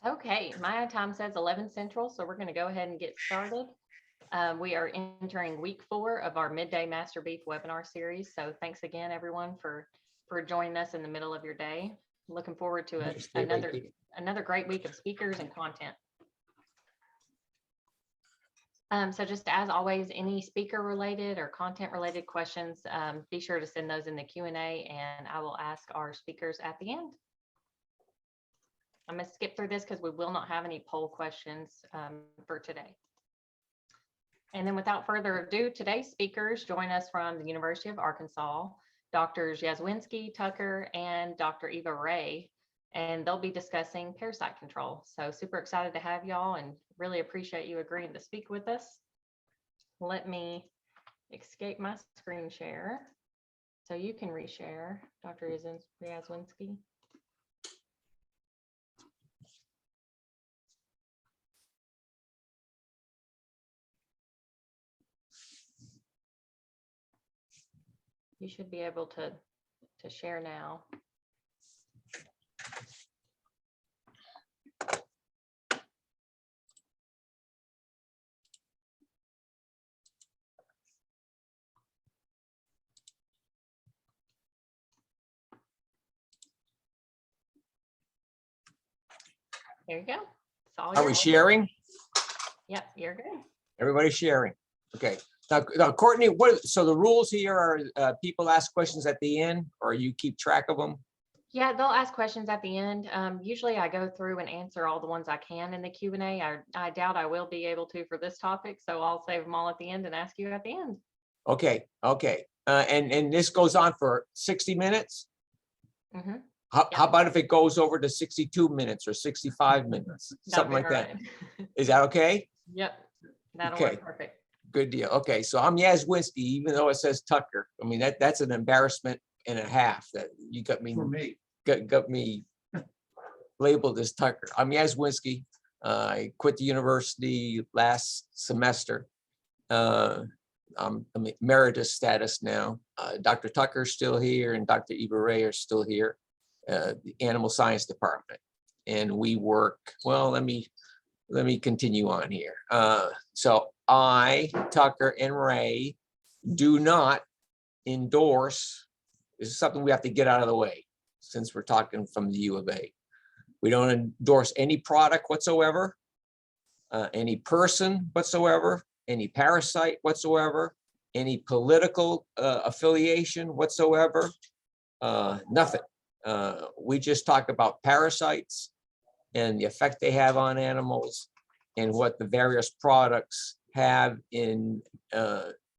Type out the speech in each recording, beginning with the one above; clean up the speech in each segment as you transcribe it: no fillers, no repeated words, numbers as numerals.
Okay, my time says 11 Central, so we're going to go ahead and get started. We are entering week 4 of our Midday Master Beef webinar series. So thanks again, everyone, for joining us in the middle of your day. Looking forward to another great week of speakers and content. So just as always, any speaker related or content related questions, be sure to send those in the Q&A and I will ask our speakers at the end. I'm going to skip through this because we will not have any poll questions for today. And then without further ado, today's speakers join us from the University of Arkansas, Drs. Yazwinski, Tucker, and Dr. Eva Wray, and they'll be discussing parasite control. So super excited to have y'all and really appreciate you agreeing to speak with us. Let me escape my screen share so you can reshare, Dr. Yazwinski. You should be able to share now. There you go. Are we sharing? Yep, you're good. Everybody's sharing. Okay. Now, Courtney, so the rules here are people ask questions at the end, or you keep track of them? Yeah, they'll ask questions at the end. Usually I go through and answer all the ones I can in the Q&A. I doubt I will be able to for this topic, so I'll save them all at the end and ask you at the end. Okay. And this goes on for 60 minutes? Mm-hmm. How about if it goes over to 62 minutes or 65 minutes, something like that? Right. Is that okay? Yep, that'll work perfect. Good deal. Okay, so I'm Yazwinski, even though it says Tucker. I mean, that's an embarrassment and a half that you got me, got me labeled as Tucker. I'm Yazwinski. I quit the university last semester. I'm emeritus status now. Dr. Tucker's still here and Dr. Eva Wray are still here. The animal science department, and we work, well, let me continue on here. So I, Tucker, and Wray do not endorse, this is something we have to get out of the way since we're talking from the U of A. We don't endorse any product whatsoever, any person whatsoever, any parasite whatsoever, any political affiliation whatsoever, nothing. We just talk about parasites and the effect they have on animals and what the various products have in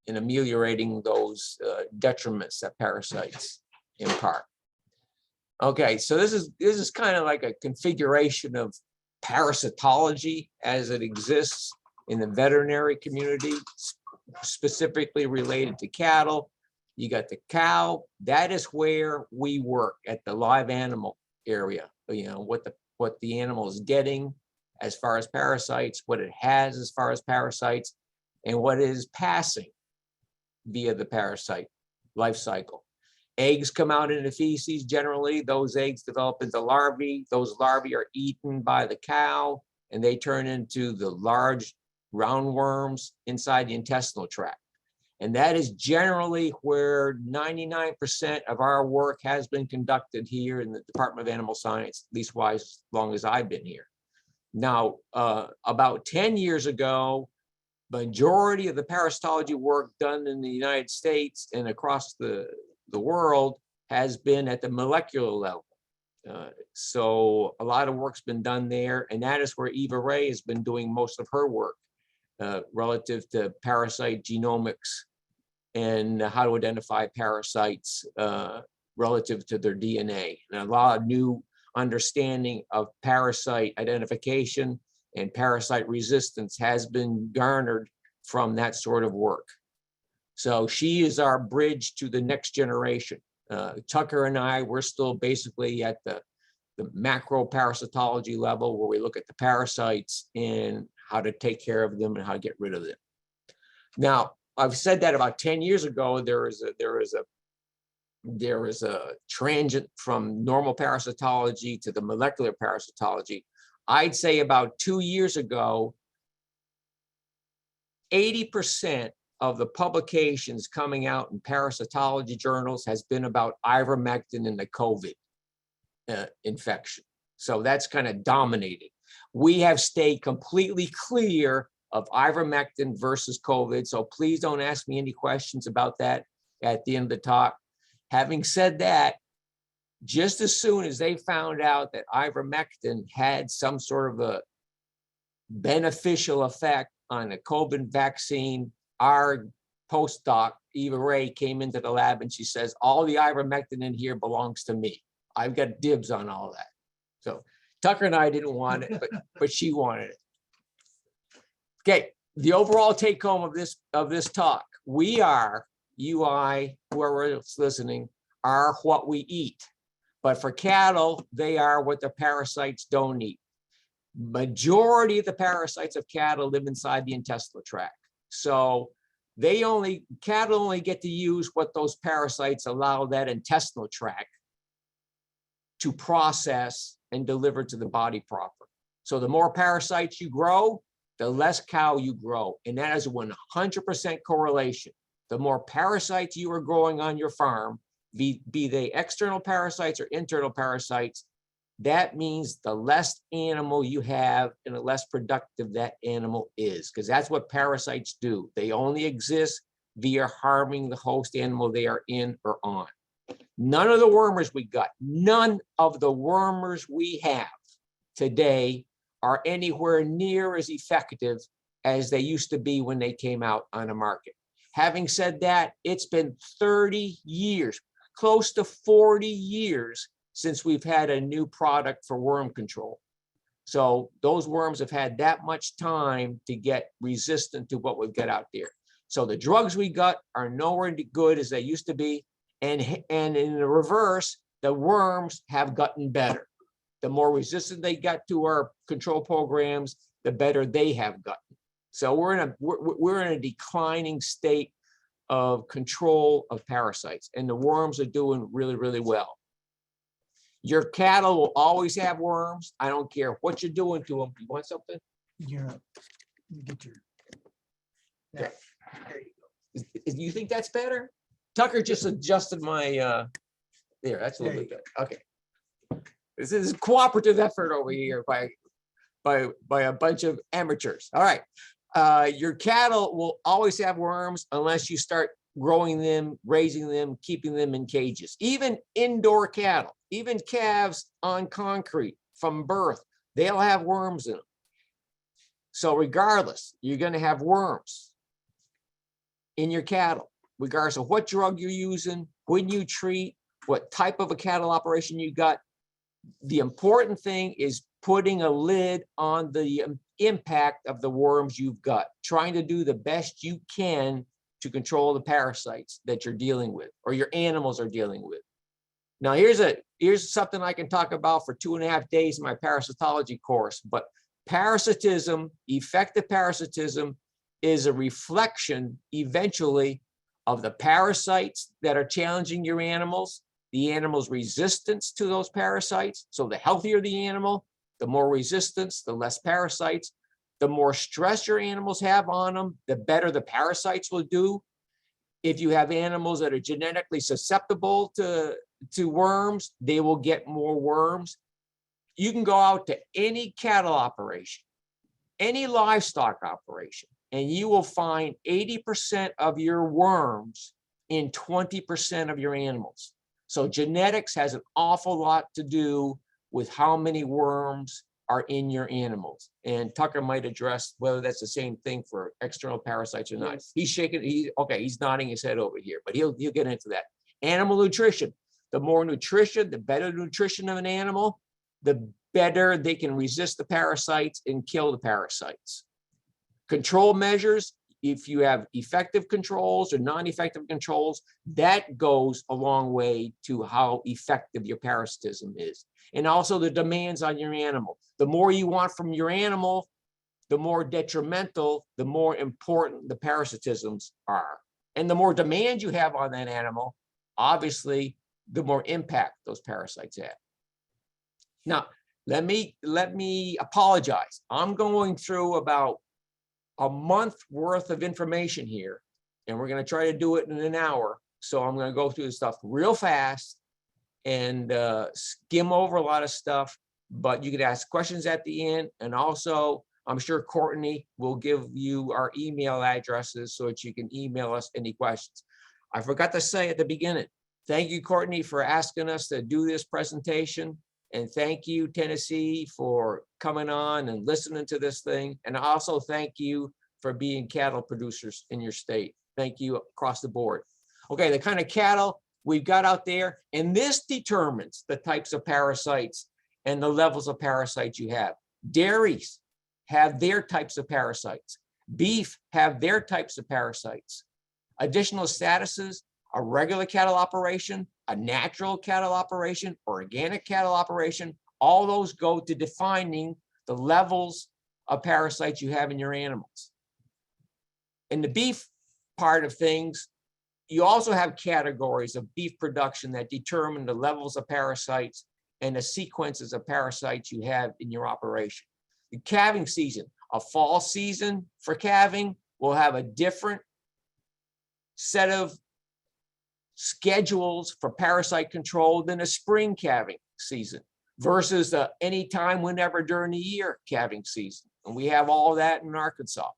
ameliorating those detriments that parasites impart. Okay, so this is kind of like a configuration of parasitology as it exists in the veterinary community, specifically related to cattle. You got the cow. That is where we work, at the live animal area. You know, what the animal is getting as far as parasites, what it has as far as parasites, and what is passing via the parasite life cycle. Eggs come out in the feces. Generally, those eggs develop into larvae. Those larvae are eaten by the cow, and they turn into the large roundworms inside the intestinal tract. And that is generally where 99% of our work has been conducted here in the Department of Animal Science, at least as long as I've been here. Now, about 10 years ago, majority of the parasitology work done in the United States and across the world has been at the molecular level. So a lot of work's been done there, and that is where Eva Wray has been doing most of her work. Relative to parasite genomics and how to identify parasites relative to their DNA. And a lot of new understanding of parasite identification and parasite resistance has been garnered from that sort of work. So she is our bridge to the next generation. Tucker and I, we're still basically at the macro parasitology level, where we look at the parasites and how to take care of them and how to get rid of them. Now, I've said that about 10 years ago, there is a transient from normal parasitology to the molecular parasitology. I'd say about 2 years ago, 80% of the publications coming out in parasitology journals has been about ivermectin and the COVID infection. So that's kind of dominating. We have stayed completely clear of ivermectin versus COVID. So please don't ask me any questions about that at the end of the talk. Having said that, just as soon as they found out that ivermectin had some sort of a beneficial effect on a COVID vaccine, our postdoc, Eva Wray, came into the lab and she says, all the ivermectin in here belongs to me. I've got dibs on all that. So Tucker and I didn't want it, but she wanted it. Okay, the overall take home of this talk, we are, you, I, whoever is listening, are what we eat. But for cattle, they are what the parasites don't eat. Majority of the parasites of cattle live inside the intestinal tract. So cattle only get to use what those parasites allow that intestinal tract to process and deliver to the body proper. So the more parasites you grow, the less cow you grow. And that is a 100% correlation. The more parasites you are growing on your farm, be they external parasites or internal parasites, that means the less animal you have and the less productive that animal is, because that's what parasites do. They only exist via harming the host animal they are in or on. None of the wormers we got, none of the wormers we have today are anywhere near as effective as they used to be when they came out on the market. Having said that, it's been 30 years, close to 40 years since we've had a new product for worm control. So those worms have had that much time to get resistant to what we've got out there. So the drugs we got are nowhere as good as they used to be. And in the reverse, the worms have gotten better. The more resistant they got to our control programs, the better they have gotten. So we're in a declining state of control of parasites, and the worms are doing really, really well. Your cattle will always have worms. I don't care what you're doing to them. You want something? Yeah. You get your. Yeah. There you go. You think that's better? Tucker just adjusted my, there, that's a little bit better. Okay. This is a cooperative effort over here by a bunch of amateurs. All right. Your cattle will always have worms unless you start growing them, raising them, keeping them in cages. Even indoor cattle, even calves on concrete from birth, they'll have worms in them. So regardless, you're going to have worms in your cattle, regardless of what drug you're using, when you treat, what type of a cattle operation you got. The important thing is putting a lid on the impact of the worms you've got, trying to do the best you can to control the parasites that you're dealing with or your animals are dealing with. Now, here's something I can talk about for 2.5 days in my parasitology course, but parasitism, effective parasitism, is a reflection eventually of the parasites that are challenging your animals, the animal's resistance to those parasites. So the healthier the animal, the more resistance, the less parasites, the more stress your animals have on them, the better the parasites will do. If you have animals that are genetically susceptible to worms, they will get more worms. You can go out to any cattle operation, any livestock operation, and you will find 80% of your worms in 20% of your animals. So genetics has an awful lot to do with how many worms are in your animals. And Tucker might address whether that's the same thing for external parasites or not. Yes. He's shaking, he's nodding his head over here, but he'll get into that. Animal nutrition. The more nutrition, the better nutrition of an animal, the better they can resist the parasites and kill the parasites. Control measures, if you have effective controls or non-effective controls, that goes a long way to how effective your parasitism is. And also the demands on your animal. The more you want from your animal, the more detrimental, the more important the parasitisms are. And the more demand you have on that animal, obviously, the more impact those parasites have. Now, let me apologize. I'm going through about a month worth of information here, and we're going to try to do it in an hour. So I'm going to go through the stuff real fast and skim over a lot of stuff, but you can ask questions at the end. And also, I'm sure Courtney will give you our email addresses so that you can email us any questions. I forgot to say at the beginning, thank you, Courtney, for asking us to do this presentation. And thank you, Tennessee, for coming on and listening to this thing. And also thank you for being cattle producers in your state. Thank you across the board. Okay, the kind of cattle we've got out there, and this determines the types of parasites and the levels of parasites you have. Dairies have their types of parasites. Beef have their types of parasites. Additional statuses, a regular cattle operation, a natural cattle operation, organic cattle operation, all those go to defining the levels of parasites you have in your animals. In the beef part of things, you also have categories of beef production that determine the levels of parasites and the sequences of parasites you have in your operation. The calving season, a fall season for calving will have a different set of schedules for parasite control than a spring calving season versus any time whenever during the year calving season. And we have all that in Arkansas.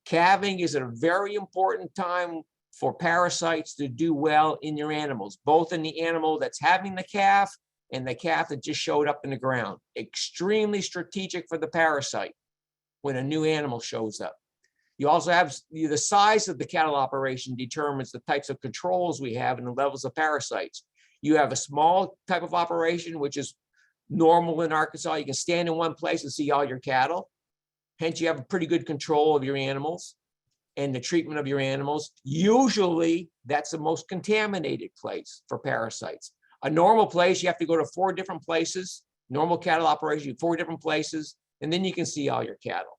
Calving is a very important time for parasites to do well in your animals, both in the animal that's having the calf and the calf that just showed up in the ground. Extremely strategic for the parasite when a new animal shows up. You also have the size of the cattle operation determines the types of controls we have and the levels of parasites. You have a small type of operation, which is normal in Arkansas. You can stand in one place and see all your cattle. Hence, you have a pretty good control of your animals and the treatment of your animals. Usually, that's the most contaminated place for parasites. A normal place, you have to go to 4 different places. Normal cattle operation, 4 different places, and then you can see all your cattle.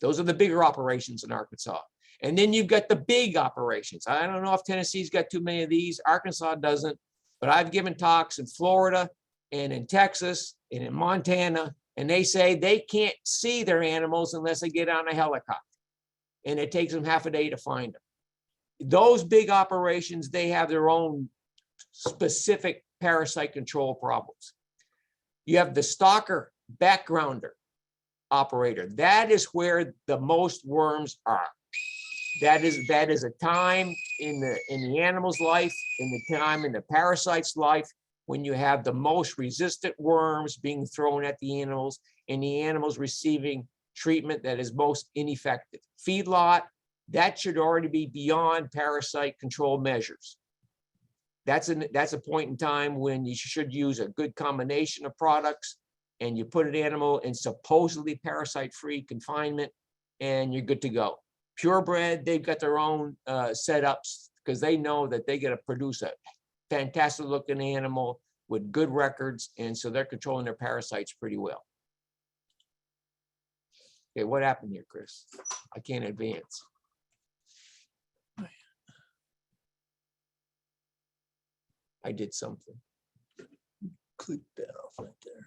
Those are the bigger operations in Arkansas. And then you've got the big operations. I don't know if Tennessee's got too many of these. Arkansas doesn't, but I've given talks in Florida and in Texas and in Montana, and they say they can't see their animals unless they get on a helicopter. And it takes them half a day to find them. Those big operations, they have their own specific parasite control problems. You have the stalker backgrounder operator. That is where the most worms are. That is a time in the animal's life, in the time in the parasite's life, when you have the most resistant worms being thrown at the animals and the animals receiving treatment that is most ineffective. Feedlot, that should already be beyond parasite control measures. That's a point in time when you should use a good combination of products and you put an animal in supposedly parasite-free confinement and you're good to go. Purebred, they've got their own setups because they know that they got to produce a fantastic looking animal with good records, and so they're controlling their parasites pretty well. Okay, what happened here, Chris? I can't advance. I did something. Click that off right there.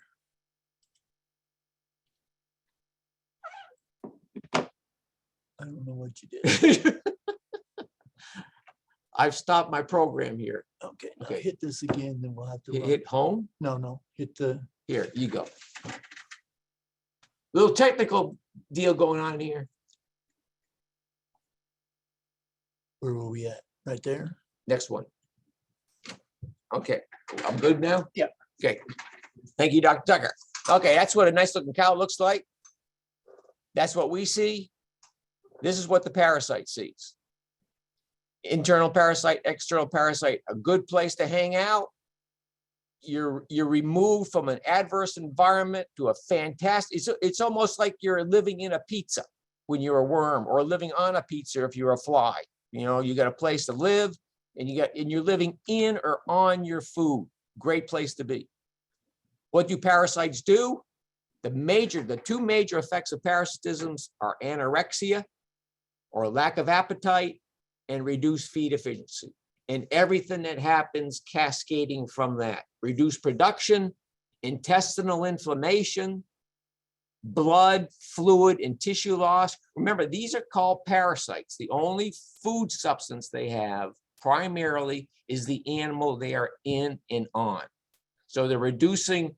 I don't know what you did. I've stopped my program here. Okay, now Okay. hit this again, then we'll have to. Hit home. No, hit the. Here, you go. Little technical deal going on here. Where were we at? Right there? Next one. Okay, I'm good now? Yeah. Okay, thank you, Dr. Tucker. Okay, that's what a nice looking cow looks like. That's what we see. This is what the parasite sees. Internal parasite, external parasite, a good place to hang out. You're removed from an adverse environment to a fantastic, it's almost like you're living in a pizza when you're a worm, or living on a pizza if you're a fly. You know, you got a place to live and you're living in or on your food. Great place to be. What do parasites do? The 2 major effects of parasitisms are anorexia, or lack of appetite, and reduced feed efficiency. And everything that happens cascading from that. Reduced production intestinal inflammation, blood, fluid, and tissue loss. Remember, these are called parasites. The only food substance they have primarily is the animal they are in and on. So they're reducing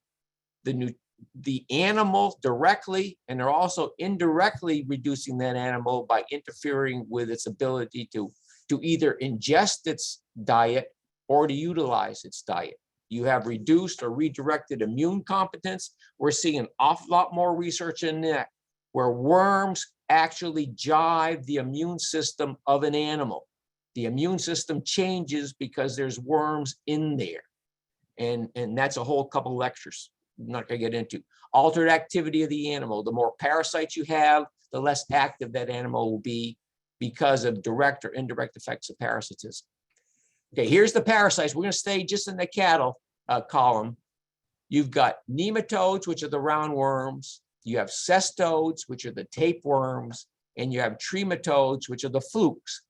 the animal directly, and they're also indirectly reducing that animal by interfering with its ability to either ingest its diet or to utilize its diet. You have reduced or redirected immune competence. We're seeing an awful lot more research in that, where worms actually jive the immune system of an animal. The immune system changes because there's worms in there. And that's a whole couple lectures I'm not going to get into. Altered activity of the animal. The more parasites you have, the less active that animal will be because of direct or indirect effects of parasitism. Okay, here's the parasites. We're going to stay just in the cattle column. You've got nematodes, which are the roundworms. You have cestodes, which are the tapeworms, and you have trematodes, which are the flukes.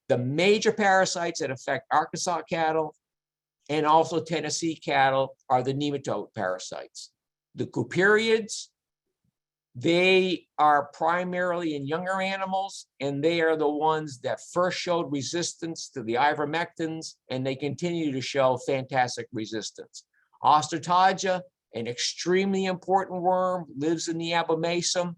The major parasites that affect Arkansas cattle and also Tennessee cattle are the nematode parasites. The cupariids, they are primarily in younger animals, and they are the ones that first showed resistance to the ivermectins, and they continue to show fantastic resistance. Ostertagia, an extremely important worm, lives in the abomasum.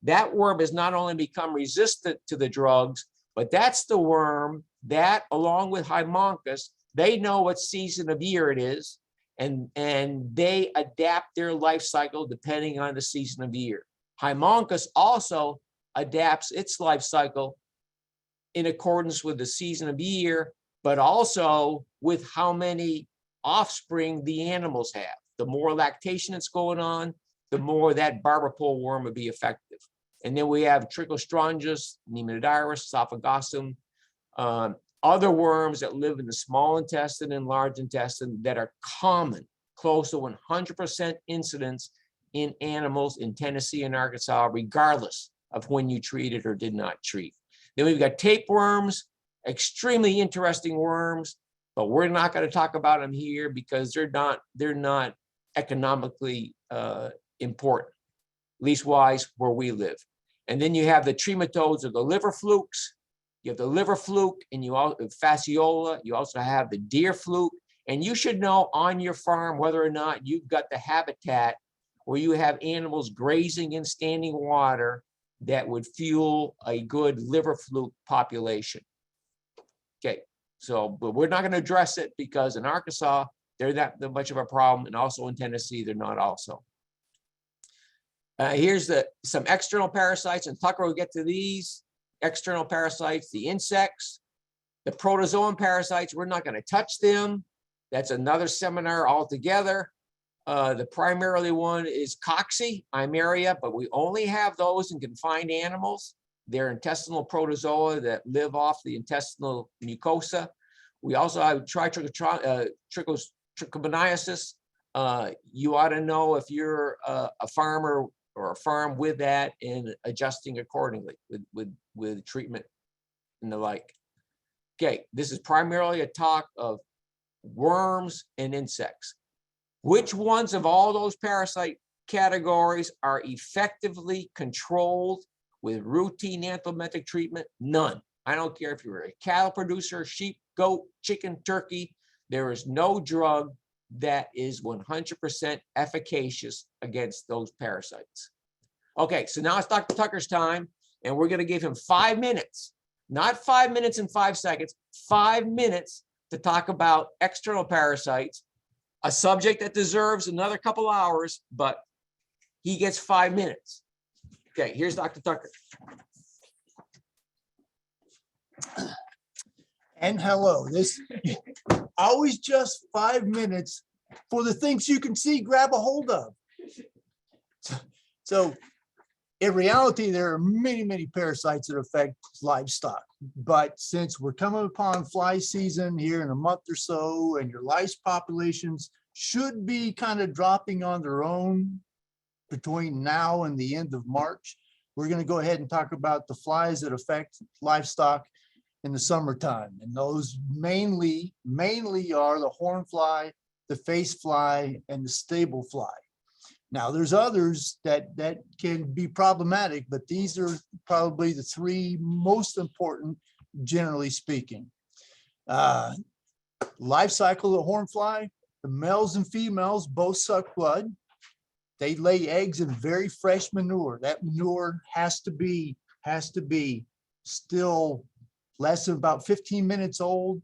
That worm has not only become resistant to the drugs, but that's the worm that, along with Hymonchus, they know what season of year it is, and they adapt their life cycle depending on the season of year. Hymonchus also adapts its life cycle in accordance with the season of year, but also with how many offspring the animals have. The more lactation that's going on, the more that barber pole worm would be effective. And then we have Trichostrongus, Nematodirus, Sophagosum, other worms that live in the small intestine and large intestine that are common, close to 100% incidence in animals in Tennessee and Arkansas, regardless of when you treated or did not treat. Then we've got tapeworms, extremely interesting worms, but we're not going to talk about them here because they're not economically important, leastwise where we live. And then you have the trematodes or the liver flukes. You have the liver fluke, and you also fasciola. You also have the deer fluke, and you should know on your farm whether or not you've got the habitat where you have animals grazing in standing water that would fuel a good liver fluke population. Okay, so but we're not going to address it because in Arkansas they're not that much of a problem, and also in Tennessee they're not also. Here's some external parasites, and Tucker will get to these. External parasites, the insects, the protozoan parasites, we're not going to touch them. That's another seminar altogether. The primarily one is cocci, Eimeria, but we only have those in confined animals. They're intestinal protozoa that live off the intestinal mucosa. We also have trichomoniasis. You ought to know if you're a farmer or a farm with that and adjusting accordingly with treatment and the like. Okay, this is primarily a talk of worms and insects. Which ones of all those parasite categories are effectively controlled with routine anthelmintic treatment? None. I don't care if you're a cattle producer, sheep, goat, chicken, turkey, there is no drug that is 100% efficacious against those parasites. Okay, so now it's Dr. Tucker's time, and we're going to give him 5 minutes, not 5 minutes and 5 seconds, 5 minutes to talk about external parasites, a subject that deserves another couple hours, but he gets 5 minutes. Okay, here's Dr. Tucker. And hello, this always just 5 minutes for the things you can see, grab a hold of. So in reality, there are many parasites that affect livestock. But since we're coming upon fly season here in a month or so, and your lice populations should be kind of dropping on their own between now and the end of March, we're going to go ahead and talk about the flies that affect livestock in the summertime. And those mainly are the horn fly the face fly, and the stable fly. Now, there's others that can be problematic, but these are probably the three most important, generally speaking. Life cycle of horn fly, the males and females both suck blood. They lay eggs in very fresh manure. That manure has to be still less than about 15 minutes old.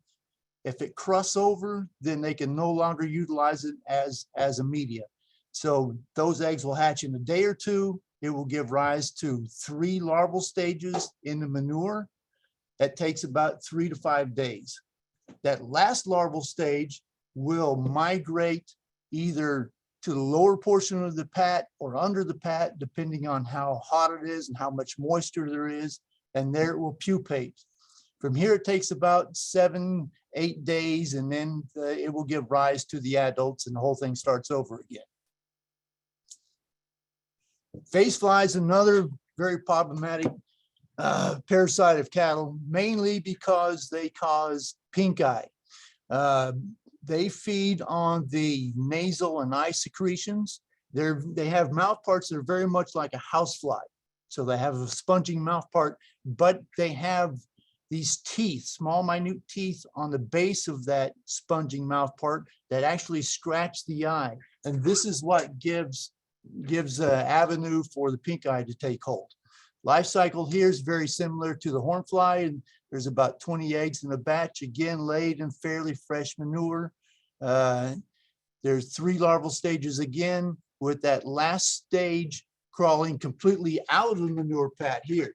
If it crusts over, then they can no longer utilize it as a media. So those eggs will hatch in a day or two. It will give rise to 3 larval stages in the manure. That takes about 3 to 5 days. That last larval stage will migrate either to the lower portion of the pat or under the pat, depending on how hot it is and how much moisture there is, and there it will pupate. From here, it takes about 7-8 days, and then it will give rise to the adults, and the whole thing starts over again. Face fly is another very problematic parasite of cattle, mainly because they cause pink eye. They feed on the nasal and eye secretions. They have mouth parts that are very much like a housefly. So they have a sponging mouth part, but they have these teeth, small, minute teeth on the base of that sponging mouth part that actually scratch the eye. And this is what gives an avenue for the pink eye to take hold. Life cycle here is very similar to the horn fly, and there's about 20 eggs in a batch, again, laid in fairly fresh manure. There's 3 larval stages again, with that last stage crawling completely out of the manure pad here.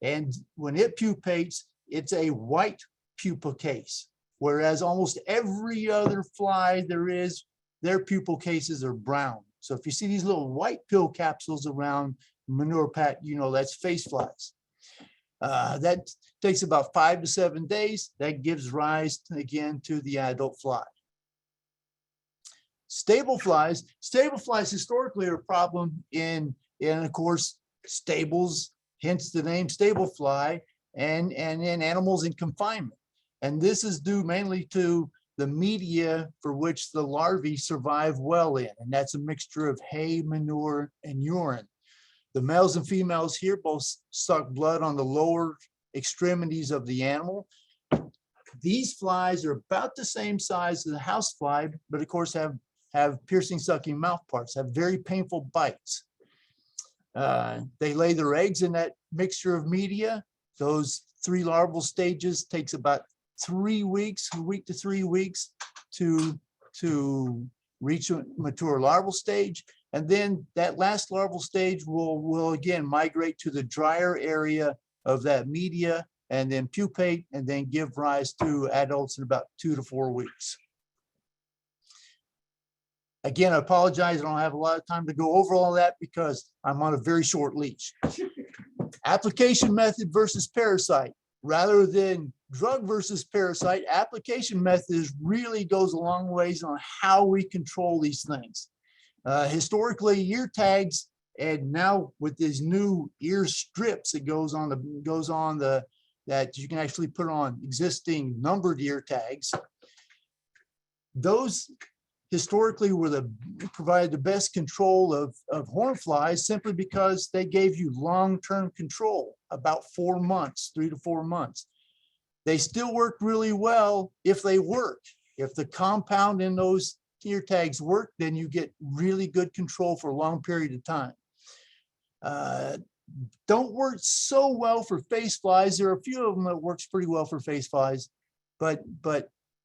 And when it pupates, it's a white pupal case, whereas almost every other fly there is, their pupal cases are brown. So if you see these little white pill capsules around manure pat, you know that's face flies. That takes about 5 to 7 days. That gives rise again to the adult fly. Stable flies historically are a problem in of course stables, hence the name stable fly, and in animals in confinement. And this is due mainly to the media for which the larvae survive well in, and that's a mixture of hay, manure, and urine. The males and females here both suck blood on the lower extremities of the animal. These flies are about the same size as a house fly, but of course have piercing sucking mouth parts, have very painful bites. They lay their eggs in that mixture of media. Those 3 larval stages takes about 3 weeks, a week to 3 weeks to reach a mature larval stage. And then that last larval stage will again migrate to the drier area of that media and then pupate and then give rise to adults in about 2 to 4 weeks. Again, I apologize, I don't have a lot of time to go over all that because I'm on a very short leash. Application method versus parasite. Rather than drug versus parasite, application method really goes a long ways on how we control these things. Historically, ear tags, and now with these new ear strips that goes on that you can actually put on existing numbered ear tags. Those historically provided the best control of horn flies simply because they gave you long-term control, about 4 months, 3 to 4 months. They still work really well if they work. If the compound in those ear tags work, then you get really good control for a long period of time. Don't work so well for face flies. There are a few of them that works pretty well for face flies, but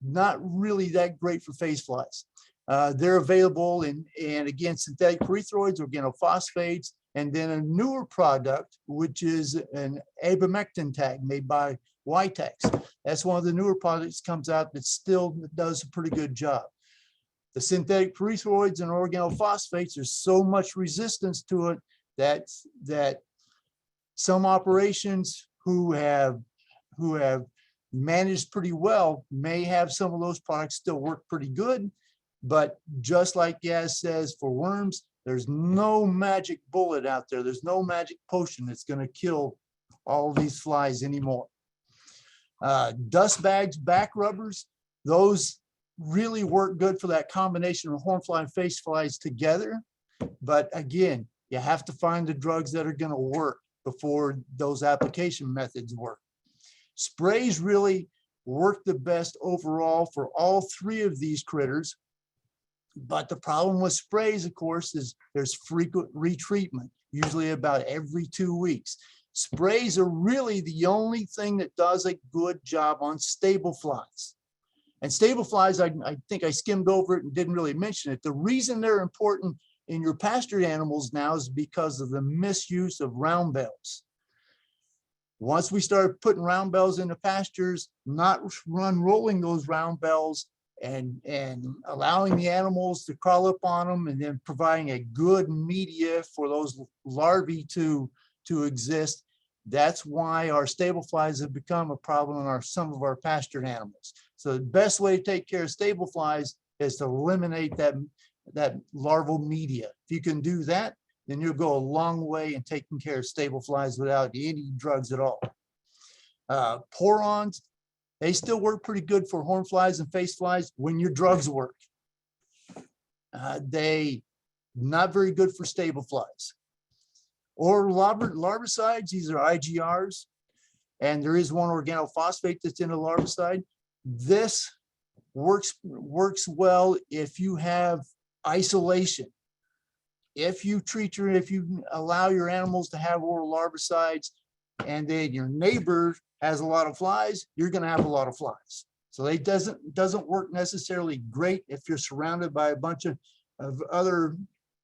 not really that great for face flies. They're available in again, synthetic pyrethroids, organophosphates, and then a newer product, which is an abamectin tag made by Ytex. That's one of the newer products comes out that still does a pretty good job. The synthetic pyrethroids and organophosphates, there's so much resistance to it that some operations who have managed pretty well may have some of those products still work pretty good. But just like Yaz says, for worms, there's no magic bullet out there. There's no magic potion that's going to kill all of these flies anymore. Dust bags, back rubbers, those really work good for that combination of hornfly and face flies together. But again, you have to find the drugs that are going to work before those application methods work. Sprays really work the best overall for all three of these critters. But the problem with sprays, of course, is there's frequent retreatment, usually about every 2 weeks. Sprays are really the only thing that does a good job on stable flies. And stable flies, I think I skimmed over it and didn't really mention it. The reason they're important in your pastured animals now is because of the misuse of round bells. Once we started putting round bells into pastures, not rolling those round bells and allowing the animals to crawl up on them, and then providing a good media for those larvae to exist. That's why our stable flies have become a problem in some of our pastured animals. So the best way to take care of stable flies is to eliminate that larval media. If you can do that, then you'll go a long way in taking care of stable flies without any drugs at all. Porons, they still work pretty good for horn flies and face flies when your drugs work. They not very good for stable flies. Or larvicides, these are IGRs, and there is one organophosphate that's in a larvicide. This works well if you have isolation. If you allow your animals to have oral larvicides, and then your neighbor has a lot of flies, you're going to have a lot of flies. So it doesn't work necessarily great if you're surrounded by a bunch of other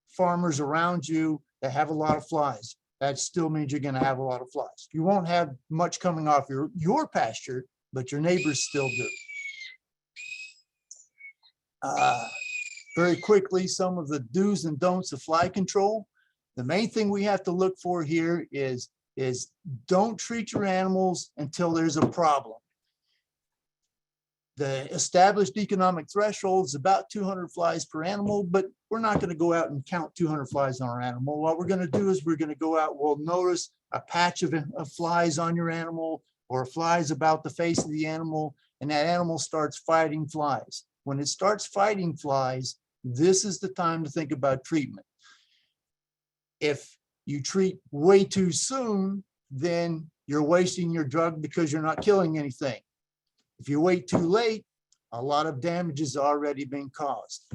farmers around you that have a lot of flies. That still means you're going to have a lot of flies. You won't have much coming off your pasture, but your neighbors still do. Very quickly, some of the do's and don'ts of fly control. The main thing we have to look for here is don't treat your animals until there's a problem. The established economic threshold is about 200 flies per animal, but we're not going to go out and count 200 flies on our animal. What we're going to do is we're going to go out, we'll notice a patch of flies on your animal, or flies about the face of the animal, and that animal starts fighting flies. When it starts fighting flies, this is the time to think about treatment. If you treat way too soon, then you're wasting your drug because you're not killing anything. If you wait too late, a lot of damage has already been caused.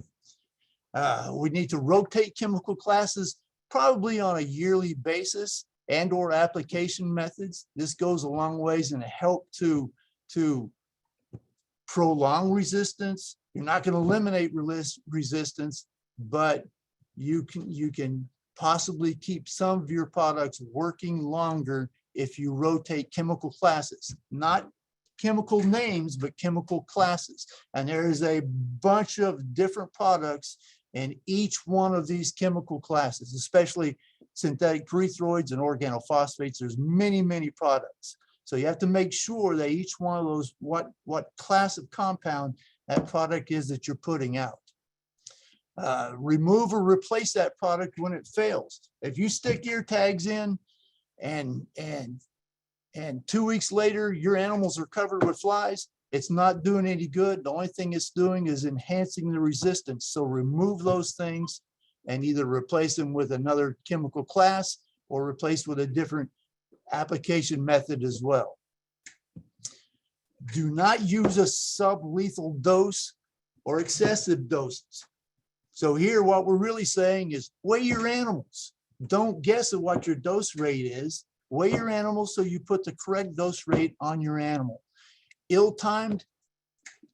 We need to rotate chemical classes probably on a yearly basis, and or application methods. This goes a long ways and help to prolong resistance. You're not going to eliminate resistance, but you can possibly keep some of your products working longer if you rotate chemical classes, not chemical names, but chemical classes. And there is a bunch of different products in each one of these chemical classes, especially synthetic pyrethroids and organophosphates. There's many, many products. So you have to make sure that each one of those, what class of compound that product is that you're putting out. Remove or replace that product when it fails. If you stick ear tags in and 2 weeks later your animals are covered with flies, it's not doing any good. The only thing it's doing is enhancing the resistance. So remove those things and either replace them with another chemical class or replace with a different application method as well. Do not use a sublethal dose or excessive doses. So here what we're really saying is weigh your animals. Don't guess at what your dose rate is. Weigh your animals so you put the correct dose rate on your animal. Ill-timed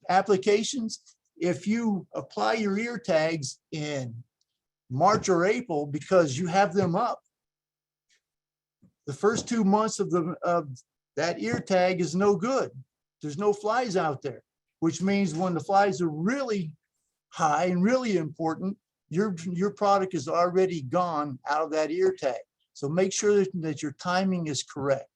applications, if you apply your ear tags in March or April because you have them up, the first 2 months of that ear tag is no good. There's no flies out there, which means when the flies are really high and really important, your product is already gone out of that ear tag. So make sure that your timing is correct.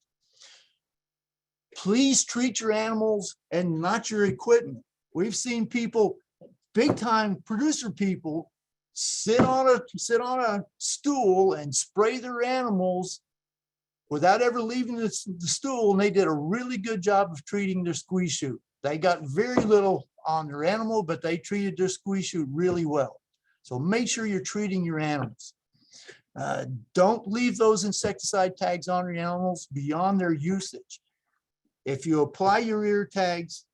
Please treat your animals and not your equipment. We've seen people, big time producer people, sit on a stool and spray their animals without ever leaving the stool, and they did a really good job of treating their squeeze chute. They got very little on their animal, but they treated their squeeze chute really well. So make sure you're treating your animals. Don't leave those insecticide tags on your animals beyond their usage. If you apply your ear tags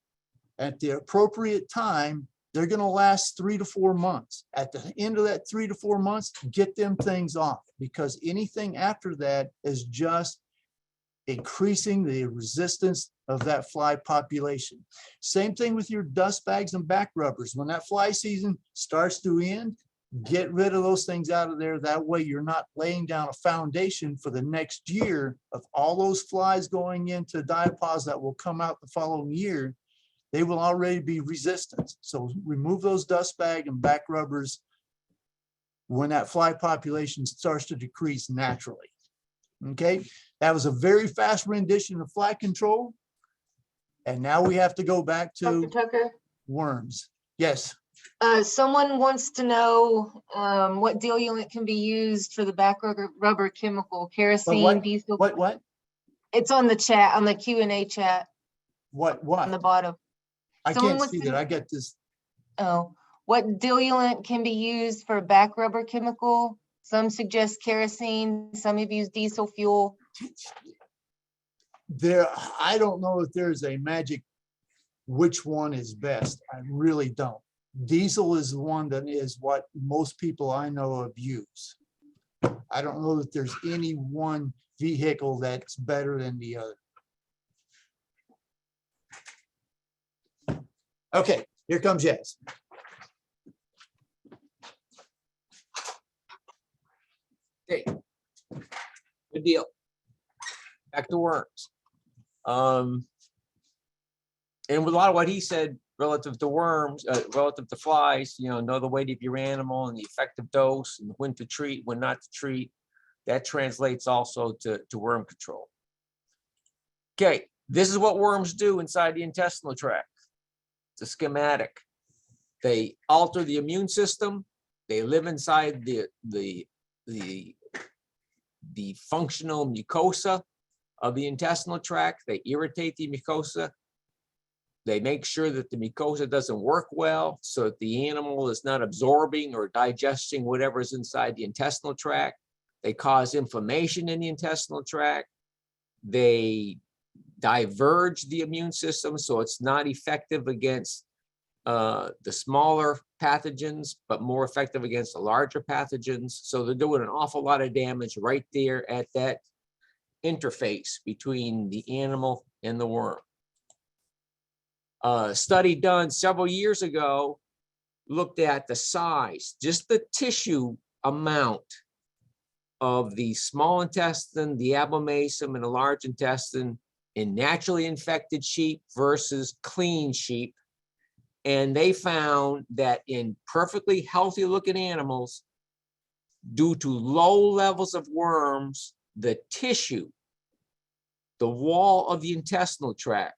at the appropriate time, they're going to last 3 to 4 months. At the end of that 3 to 4 months, get them things off, because anything after that is just increasing the resistance of that fly population. Same thing with your dust bags and back rubbers. When that fly season starts to end, get rid of those things out of there. That way you're not laying down a foundation for the next year of all those flies going into diapause that will come out the following year. They will already be resistant. So remove those dust bag and back rubbers when that fly population starts to decrease naturally. Okay, that was a very fast rendition of fly control. And now we have to go back to Dr. Tucker, worms. Yes. someone wants to know what diluent can be used for the back rubber chemical, kerosene, diesel. What? It's on the chat, on the Q&A chat What? on the bottom. I someone can't wants see to- that. I get this. Oh, what diluent can be used for back rubber chemical? Some suggest kerosene, some have used diesel fuel. I don't know if there's a magic which one is best. I really don't. Diesel is the one that is what most people I know of use. I don't know that there's any one vehicle that's better than the other. Okay, here comes Yaz. Okay, good deal. Back to worms. And with a lot of what he said relative to worms, relative to flies, know the weight of your animal and the effective dose and when to treat, when not to treat. That translates also to worm control. Okay, this is what worms do inside the intestinal tract. It's a schematic. They alter the immune system. They live inside the functional mucosa of the intestinal tract. They irritate the mucosa. They make sure that the mucosa doesn't work well, so that the animal is not absorbing or digesting whatever is inside the intestinal tract. They cause inflammation in the intestinal tract. They diverge the immune system, so it's not effective against the smaller pathogens, but more effective against the larger pathogens. So they're doing an awful lot of damage right there at that interface between the animal and the worm. A study done several years ago looked at the size, just the tissue amount of the small intestine, the abomasum, and the large intestine in naturally infected sheep versus clean sheep. And they found that in perfectly healthy looking animals, due to low levels of worms, the tissue, the wall of the intestinal tract,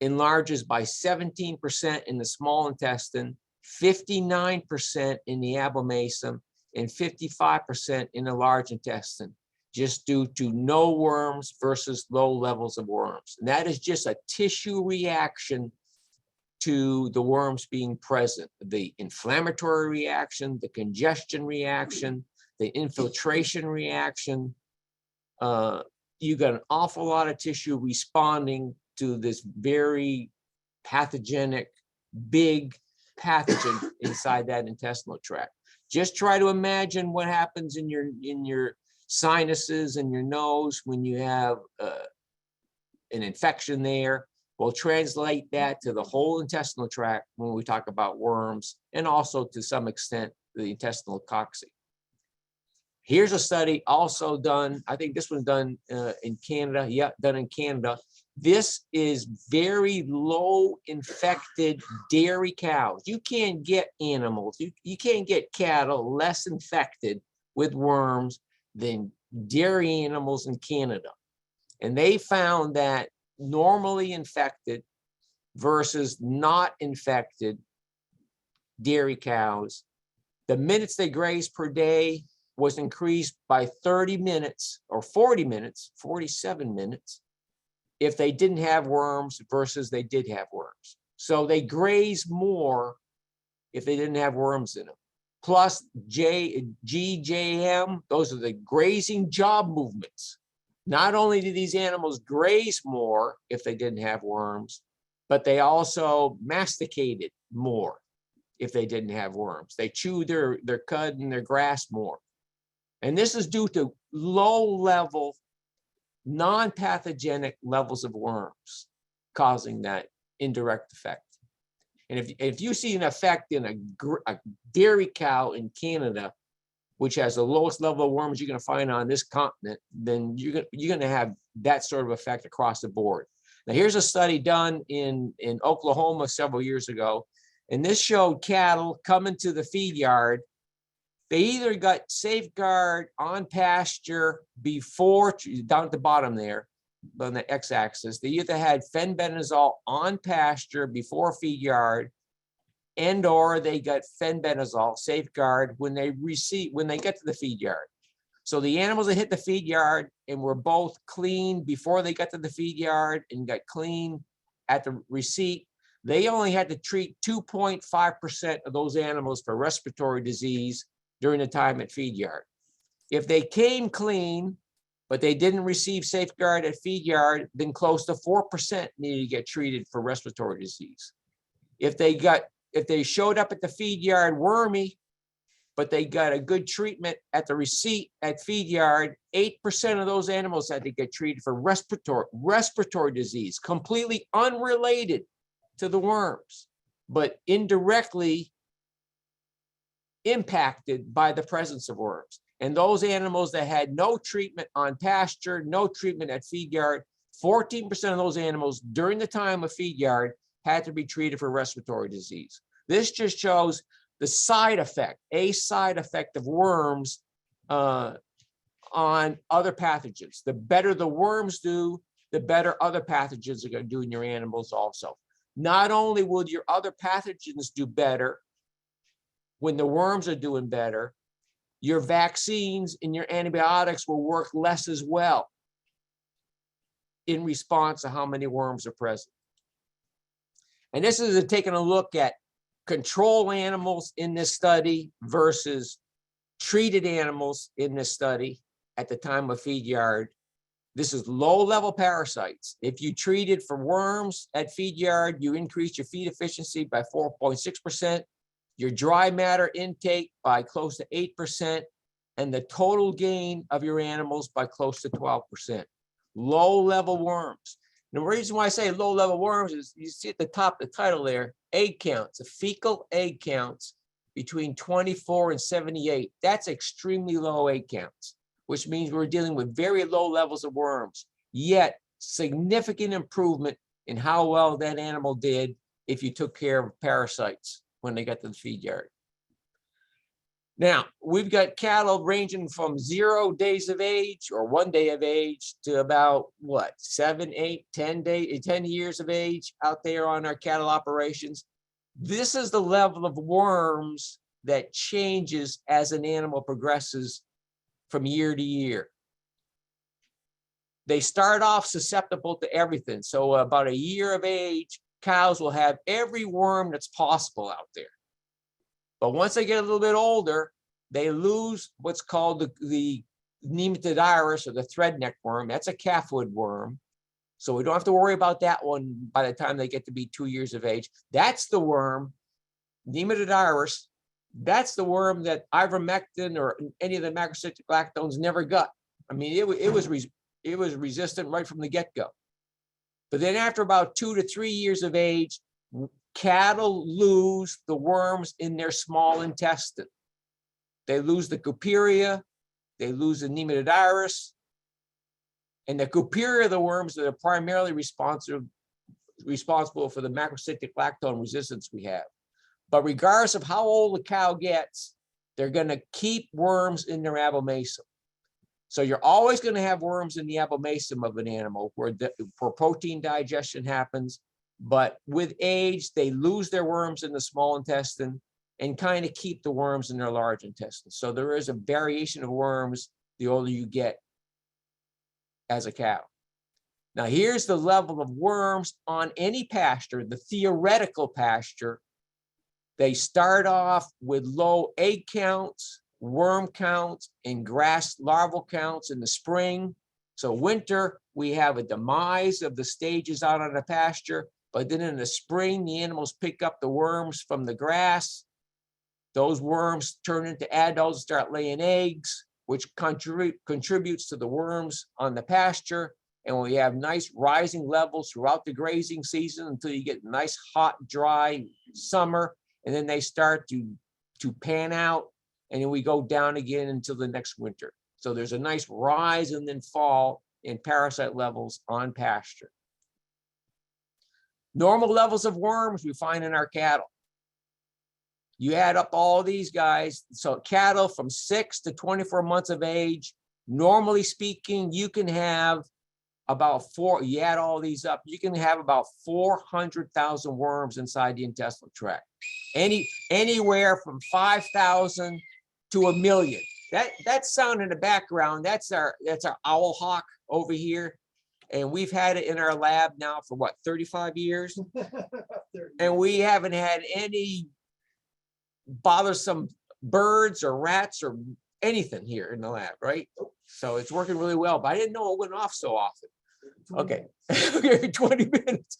enlarges by 17% in the small intestine, 59% in the abomasum, and 55% in the large intestine, just due to no worms versus low levels of worms. And that is just a tissue reaction to the worms being present, the inflammatory reaction, the congestion reaction, the infiltration reaction. You got an awful lot of tissue responding to this very pathogenic, big pathogen inside that intestinal tract. Just try to imagine what happens in your sinuses and your nose when you have an infection there. We'll translate that to the whole intestinal tract when we talk about worms, and also to some extent the intestinal cocci. Here's a study also done, I think this was done in Canada. Yeah, done in Canada. This is very low infected dairy cows. You can't get animals, you can't get cattle less infected with worms than dairy animals in Canada. And they found that normally infected versus not infected dairy cows, the minutes they grazed per day was increased by 30 minutes or 40 minutes, 47 minutes, if they didn't have worms versus they did have worms. So they graze more if they didn't have worms in them. Plus GJM, those are the grazing job movements. Not only do these animals graze more if they didn't have worms, but they also masticated more if they didn't have worms. They chew their cud and their grass more. And this is due to low-level, non-pathogenic levels of worms causing that indirect effect. And if you see an effect in a dairy cow in Canada, which has the lowest level of worms you're going to find on this continent, then you're going to have that sort of effect across the board. Now, here's a study done in Oklahoma several years ago, and this showed cattle coming to the feed yard. They either got Safeguard on pasture before, down at the bottom there, on the x-axis, they either had fenbendazole on pasture before feed yard, and or they got fenbendazole Safeguard when they get to the feed yard. So the animals that hit the feed yard and were both clean before they got to the feed yard and got clean at the receipt, they only had to treat 2.5% of those animals for respiratory disease during the time at feed yard. If they came clean, but they didn't receive Safeguard at feed yard, then close to 4% needed to get treated for respiratory disease. If they showed up at the feed yard wormy, but they got a good treatment at the receipt at feed yard, 8% of those animals had to get treated for respiratory disease, completely unrelated to the worms, but indirectly impacted by the presence of worms. And those animals that had no treatment on pasture, no treatment at feed yard, 14% of those animals during the time of feed yard had to be treated for respiratory disease. This just shows the side effect, a side effect of worms on other pathogens. The better the worms do, the better other pathogens are going to do in your animals also. Not only will your other pathogens do better when the worms are doing better, your vaccines and your antibiotics will work less as well in response to how many worms are present. And this is taking a look at control animals in this study versus treated animals in this study at the time of feed yard. This is low-level parasites. If you treated for worms at feed yard, you increase your feed efficiency by 4.6%, your dry matter intake by close to 8%, and the total gain of your animals by close to 12%. Low-level worms. And the reason why I say low-level worms is you see at the top of the title there, egg counts, the fecal egg counts between 24 and 78. That's extremely low egg counts, which means we're dealing with very low levels of worms, yet significant improvement in how well that animal did if you took care of parasites when they got to the feed yard. Now, we've got cattle ranging from 0 days of age or 1 day of age to about what, 7, 8, 10 years of age out there on our cattle operations. This is the level of worms that changes as an animal progresses from year to year. They start off susceptible to everything. So about a year of age, cows will have every worm that's possible out there. But once they get a little bit older, they lose what's called the nematodiris, or the threadneck worm. That's a calfwood worm. So we don't have to worry about that one by the time they get to be 2 years of age. That's the worm, nematodiris. That's the worm that ivermectin or any of the macrocyclic lactones never got. I mean, it was resistant right from the get-go. But then after about 2 to 3 years of age, cattle lose the worms in their small intestine. They lose the cuperia, they lose the nematodiris, and the cuperia are the worms that are primarily responsible for the macrocyclic lactone resistance we have. But regardless of how old the cow gets, they're going to keep worms in their abomasum. So you're always going to have worms in the abomasum of an animal where protein digestion happens. But with age, they lose their worms in the small intestine and kind of keep the worms in their large intestine. So there is a variation of worms the older you get as a cow. Now, here's the level of worms on any pasture, the theoretical pasture. They start off with low egg counts, worm counts, and grass larval counts in the spring. So winter, we have a demise of the stages out on the pasture, but then in the spring, the animals pick up the worms from the grass. Those worms turn into adults, start laying eggs, which contributes to the worms on the pasture. And we have nice rising levels throughout the grazing season until you get nice, hot, dry summer. And then they start to pan out. And then we go down again until the next winter. So there's a nice rise and then fall in parasite levels on pasture. Normal levels of worms we find in our cattle. You add up all these guys. So cattle from 6 to 24 months of age, normally speaking, you can have about you add all these up, you can have about 400,000 worms inside the intestinal tract. Anywhere from 5,000 to 1 million. That sound in the background, that's our owl hawk over here. And we've had it in our lab now for what, 35 years? And we haven't had any bothersome birds or rats or anything here in the lab, right? So it's working really well, but I didn't know it went off so often. Okay, 20 minutes.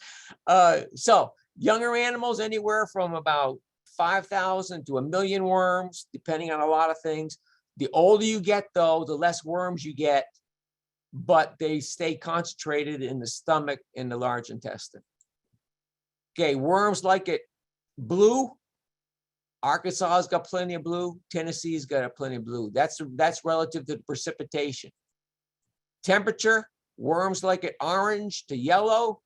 So younger animals, anywhere from about 5,000 to 1 million worms, depending on a lot of things. The older you get, though, the less worms you get, but they stay concentrated in the stomach and the large intestine. Okay, worms like it blue. Arkansas has got plenty of blue. Tennessee's got plenty of blue. That's relative to the precipitation. Temperature, worms like it orange to yellow.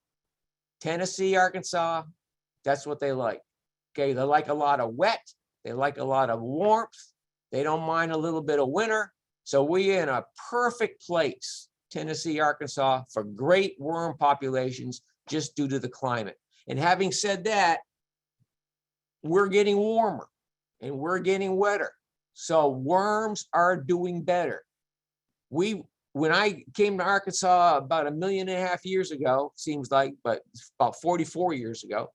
Tennessee, Arkansas, that's what they like. Okay, they like a lot of wet. They like a lot of warmth. They don't mind a little bit of winter. So we're in a perfect place, Tennessee, Arkansas, for great worm populations just due to the climate. And having said that, we're getting warmer and we're getting wetter. So worms are doing better. When I came to Arkansas about 1.5 million years ago, seems like, but about 44 years ago,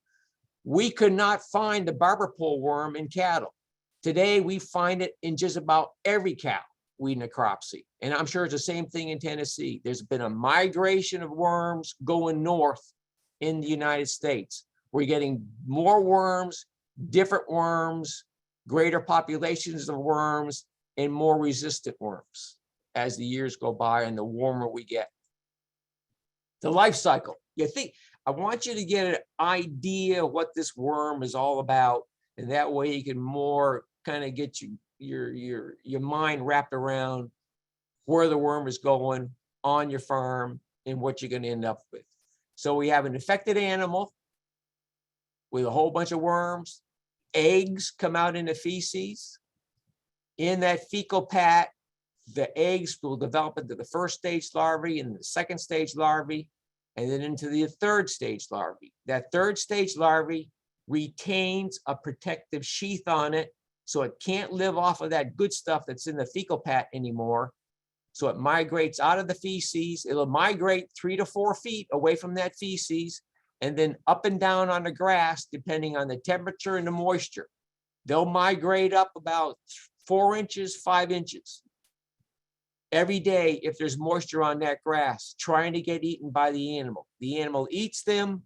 we could not find the barber pole worm in cattle. Today, we find it in just about every cow we necropsy. And I'm sure it's the same thing in Tennessee. There's been a migration of worms going north in the United States. We're getting more worms, different worms, greater populations of worms, and more resistant worms as the years go by and the warmer we get. The life cycle. I want you to get an idea of what this worm is all about, and that way you can more kind of get your mind wrapped around where the worm is going on your farm and what you're going to end up with. So we have an infected animal with a whole bunch of worms. Eggs come out in the feces. In that fecal pat, the eggs will develop into the first stage larvae and the second stage larvae, and then into the third stage larvae. That third stage larvae retains a protective sheath on it, so it can't live off of that good stuff that's in the fecal pat anymore. So it migrates out of the feces. It'll migrate 3 to 4 feet away from that feces and then up and down on the grass, depending on the temperature and the moisture. They'll migrate up about 4 inches, 5 inches every day if there's moisture on that grass, trying to get eaten by the animal. The animal eats them.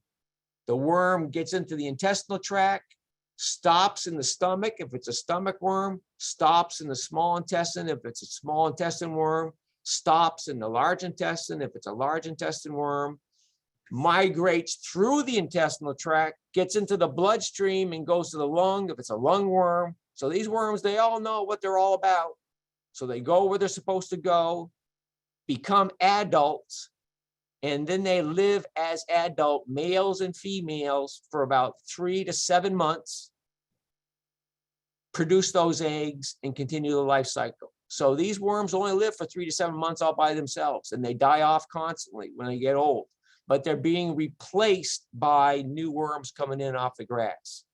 The worm gets into the intestinal tract, stops in the stomach if it's a stomach worm, stops in the small intestine if it's a small intestine worm, stops in the large intestine if it's a large intestine worm, migrates through the intestinal tract, gets into the bloodstream and goes to the lung if it's a lung worm. So these worms, they all know what they're all about. So they go where they're supposed to go, become adults, and then they live as adult males and females for about 3 to 7 months, produce those eggs, and continue the life cycle. So these worms only live for 3 to 7 months all by themselves, and they die off constantly when they get old. But they're being replaced by new worms coming in off the grass.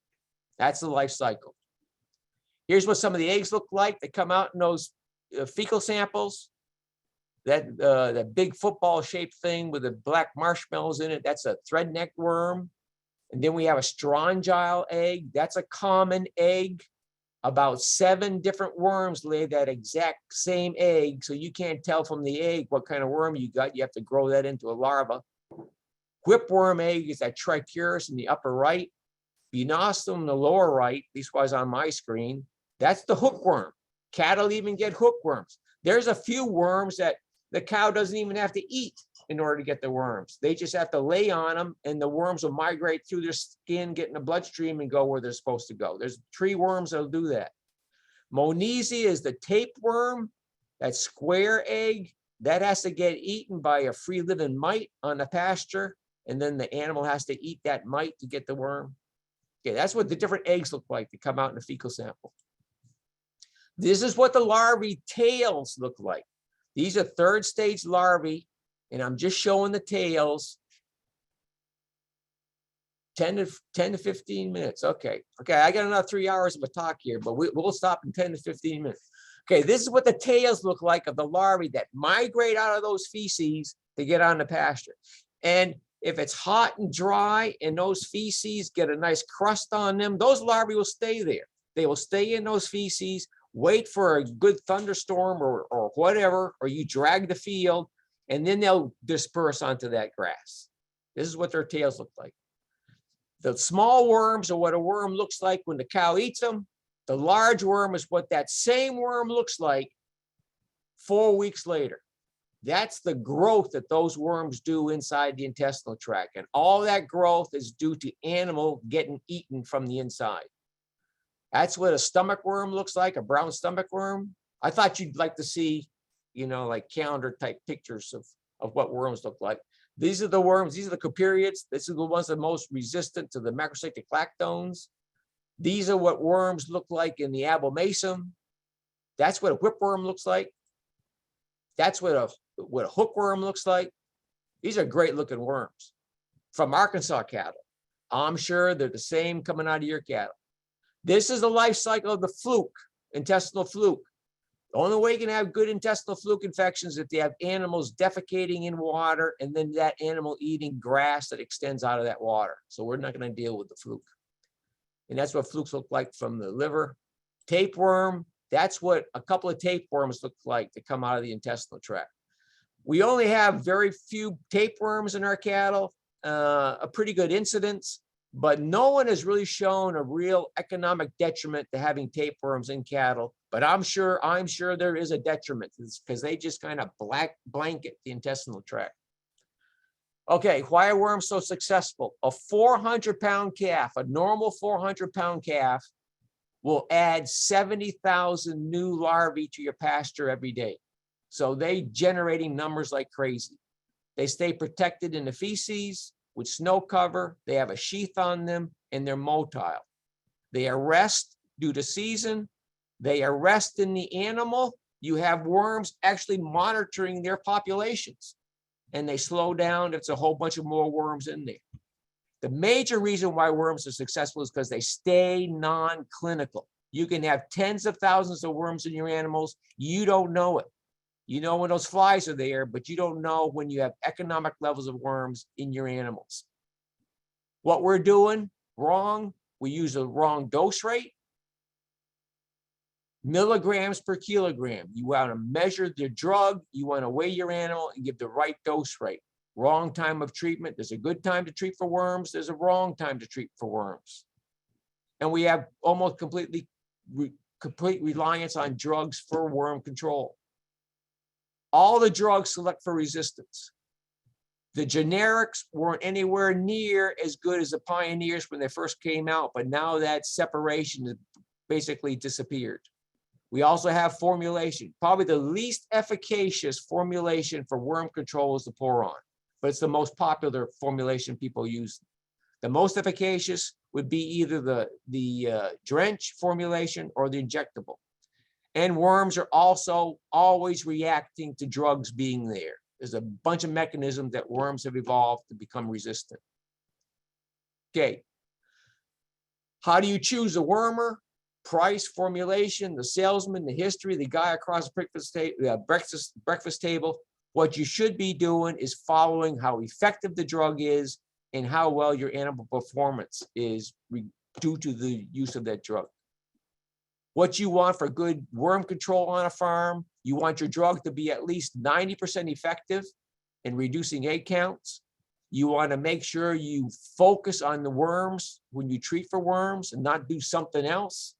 That's the life cycle. Here's what some of the eggs look like. They come out in those fecal samples. That big football shaped thing with the black marshmallows in it, that's a threadneck worm. And then we have a strongyle egg. That's a common egg. About 7 different worms lay that exact same egg. So you can't tell from the egg what kind of worm you got. You have to grow that into a larva. Whipworm egg is that trichuris in the upper right. Bunostum in the lower right, at least was on my screen. That's the hookworm. Cattle even get hookworms. There's a few worms that the cow doesn't even have to eat in order to get the worms. They just have to lay on them, and the worms will migrate through their skin, get in the bloodstream, and go where they're supposed to go. There's tree worms that'll do that. Monesi is the tapeworm, that square egg. That has to get eaten by a free-living mite on the pasture, and then the animal has to eat that mite to get the worm. Okay, that's what the different eggs look like that come out in the fecal sample. This is what the larvae tails look like. These are 3rd stage larvae, and I'm just showing the tails. 10 to 15 minutes. Okay, I got another 3 hours of a talk here, but we'll stop in 10 to 15 minutes. Okay, this is what the tails look like of the larvae that migrate out of those feces to get on the pasture. And if it's hot and dry and those feces get a nice crust on them, those larvae will stay there. They will stay in those feces, wait for a good thunderstorm or whatever, or you drag the field, and then they'll disperse onto that grass. This is what their tails look like. The small worms are what a worm looks like when the cow eats them. The large worm is what that same worm looks like 4 weeks later. That's the growth that those worms do inside the intestinal tract. And all that growth is due to animal getting eaten from the inside. That's what a stomach worm looks like, a brown stomach worm. I thought you'd like to see, like calendar type pictures of what worms look like. These are the worms, these are the coperiids. These are the ones that are most resistant to the macrocyclic lactones. These are what worms look like in the abomasum. That's what a whipworm looks like. That's what a hookworm looks like. These are great looking worms from Arkansas cattle. I'm sure they're the same coming out of your cattle. This is the life cycle of the fluke, intestinal fluke. The only way you can have good intestinal fluke infections is if you have animals defecating in water and then that animal eating grass that extends out of that water. So we're not going to deal with the fluke. And that's what flukes look like from the liver. Tapeworm, that's what a couple of tapeworms look like to come out of the intestinal tract. We only have very few tapeworms in our cattle, a pretty good incidence, but no one has really shown a real economic detriment to having tapeworms in cattle. But I'm sure there is a detriment because they just kind of blanket the intestinal tract. Okay, why are worms so successful? A 400-pound calf, a normal 400-pound calf, will add 70,000 new larvae to your pasture every day. So they generating numbers like crazy. They stay protected in the feces with snow cover. They have a sheath on them, and they're motile. They arrest due to season. They arrest in the animal. You have worms actually monitoring their populations, and they slow down. It's a whole bunch of more worms in there. The major reason why worms are successful is because they stay non-clinical. You can have tens of thousands of worms in your animals. You don't know it. You know when those flies are there, but you don't know when you have economic levels of worms in your animals. What we're doing wrong, we use a wrong dose rate. Milligrams per kilogram. You want to measure the drug, you want to weigh your animal and give the right dose rate. Wrong time of treatment. There's a good time to treat for worms. There's a wrong time to treat for worms. And we have almost complete reliance on drugs for worm control. All the drugs select for resistance. The generics weren't anywhere near as good as the pioneers when they first came out, but now that separation has basically disappeared. We also have formulation. Probably the least efficacious formulation for worm control is the Poron, but it's the most popular formulation people use. The most efficacious would be either the drench formulation or the injectable. And worms are also always reacting to drugs being there. There's a bunch of mechanisms that worms have evolved to become resistant. Okay. How do you choose a wormer? Price, formulation, the salesman, the history, the guy across the breakfast table. What you should be doing is following how effective the drug is and how well your animal performance is due to the use of that drug. What you want for good worm control on a farm, you want your drug to be at least 90% effective in reducing egg counts. You want to make sure you focus on the worms when you treat for worms and not do something else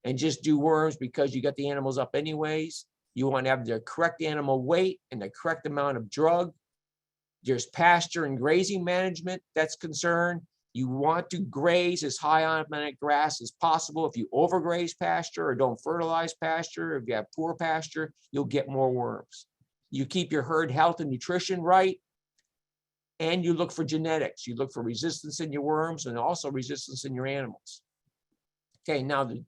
and just do worms because you got the animals up anyways. You want to have the correct animal weight and the correct amount of drug. There's pasture and grazing management that's concerned. You want to graze as high on organic grass as possible. If you overgraze pasture or don't fertilize pasture, if you have poor pasture, you'll get more worms. You keep your herd health and nutrition right, and you look for genetics. You look for resistance in your worms and also resistance in your animals. Okay, now the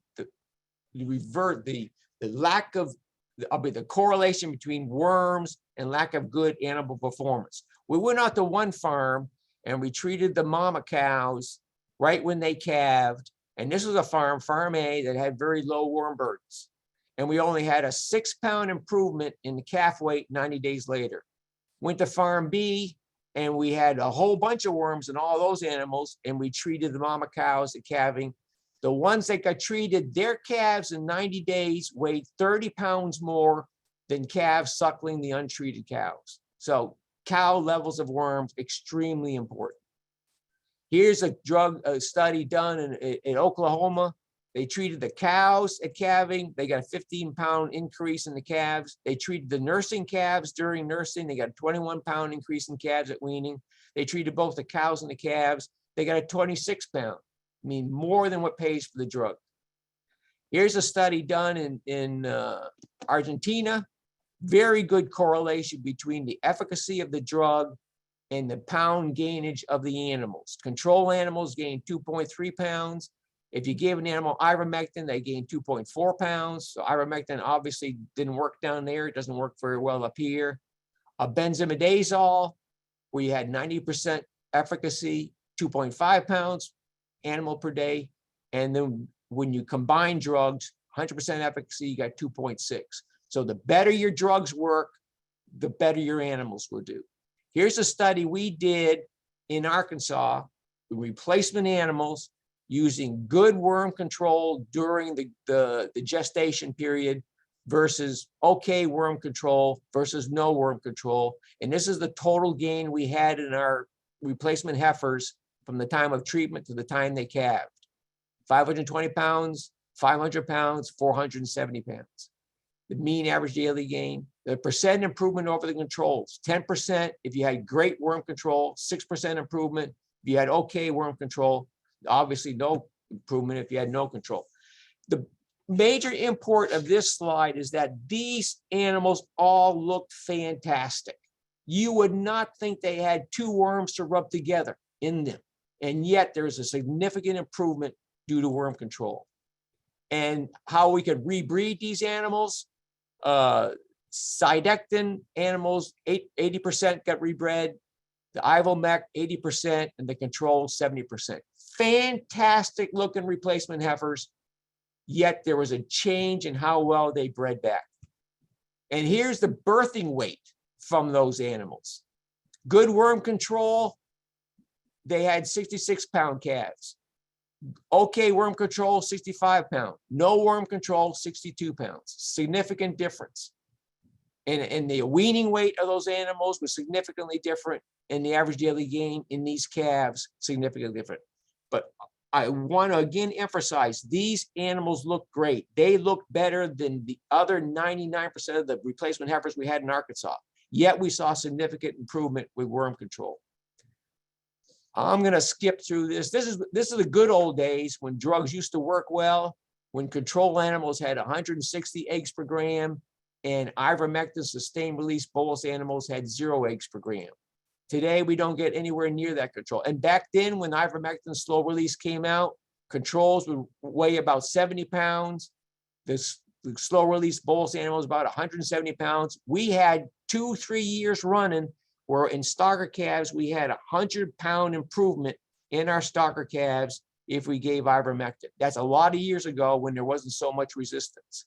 lack of the correlation between worms and lack of good animal performance. We went out to one farm and we treated the mama cows right when they calved. And this was a farm, Farm A, that had very low worm burdens. And we only had a 6-pound improvement in the calf weight 90 days later. Went to Farm B and we had a whole bunch of worms in all those animals, and we treated the mama cows at calving. The ones that got treated, their calves in 90 days weighed 30 pounds more than calves suckling the untreated cows. So cow levels of worms, extremely important. Here's a study done in Oklahoma. They treated the cows at calving. They got a 15-pound increase in the calves. They treated the nursing calves during nursing. They got a 21-pound increase in calves at weaning. They treated both the cows and the calves. They got a 26-pound. I mean, more than what pays for the drug. Here's a study done in Argentina. Very good correlation between the efficacy of the drug and the pound gainage of the animals. Control animals gain 2.3 pounds. If you gave an animal ivermectin, they gain 2.4 pounds. So ivermectin obviously didn't work down there. It doesn't work very well up here. A benzimidazole, where you had 90% efficacy, 2.5 pounds animal per day. And then when you combine drugs, 100% efficacy, you got 2.6. So the better your drugs work, the better your animals will do. Here's a study we did in Arkansas, the replacement animals using good worm control during the gestation period versus okay worm control versus no worm control. And this is the total gain we had in our replacement heifers from the time of treatment to the time they calved. 520 pounds, 500 pounds, 470 pounds. The mean average daily gain, the percent improvement over the controls, 10% if you had great worm control, 6% improvement if you had okay worm control, obviously no improvement if you had no control. The major import of this slide is that these animals all looked fantastic. You would not think they had two worms to rub together in them, and yet there's a significant improvement due to worm control. And how we could rebreed these animals, Sidectin animals, 80% got rebred, the Ivomec 80%, and the control 70%. Fantastic looking replacement heifers, yet there was a change in how well they bred back. And here's the birthing weight from those animals. Good worm control, they had 66-pound calves. Okay worm control, 65 pounds. No worm control, 62 pounds. Significant difference. And the weaning weight of those animals was significantly different, and the average daily gain in these calves significantly different. But I want to again emphasize, these animals look great. They look better than the other 99% of the replacement heifers we had in Arkansas. Yet we saw significant improvement with worm control. I'm going to skip through this. This is the good old days when drugs used to work well, when control animals had 160 eggs per gram, and ivermectin sustained release bolus animals had 0 eggs per gram. Today, we don't get anywhere near that control. And back then, when ivermectin slow release came out, controls would weigh about 70 pounds. The slow release bolus animals about 170 pounds. We had 2-3 years running where in stocker calves, we had a 100-pound improvement in our stocker calves if we gave ivermectin. That's a lot of years ago when there wasn't so much resistance.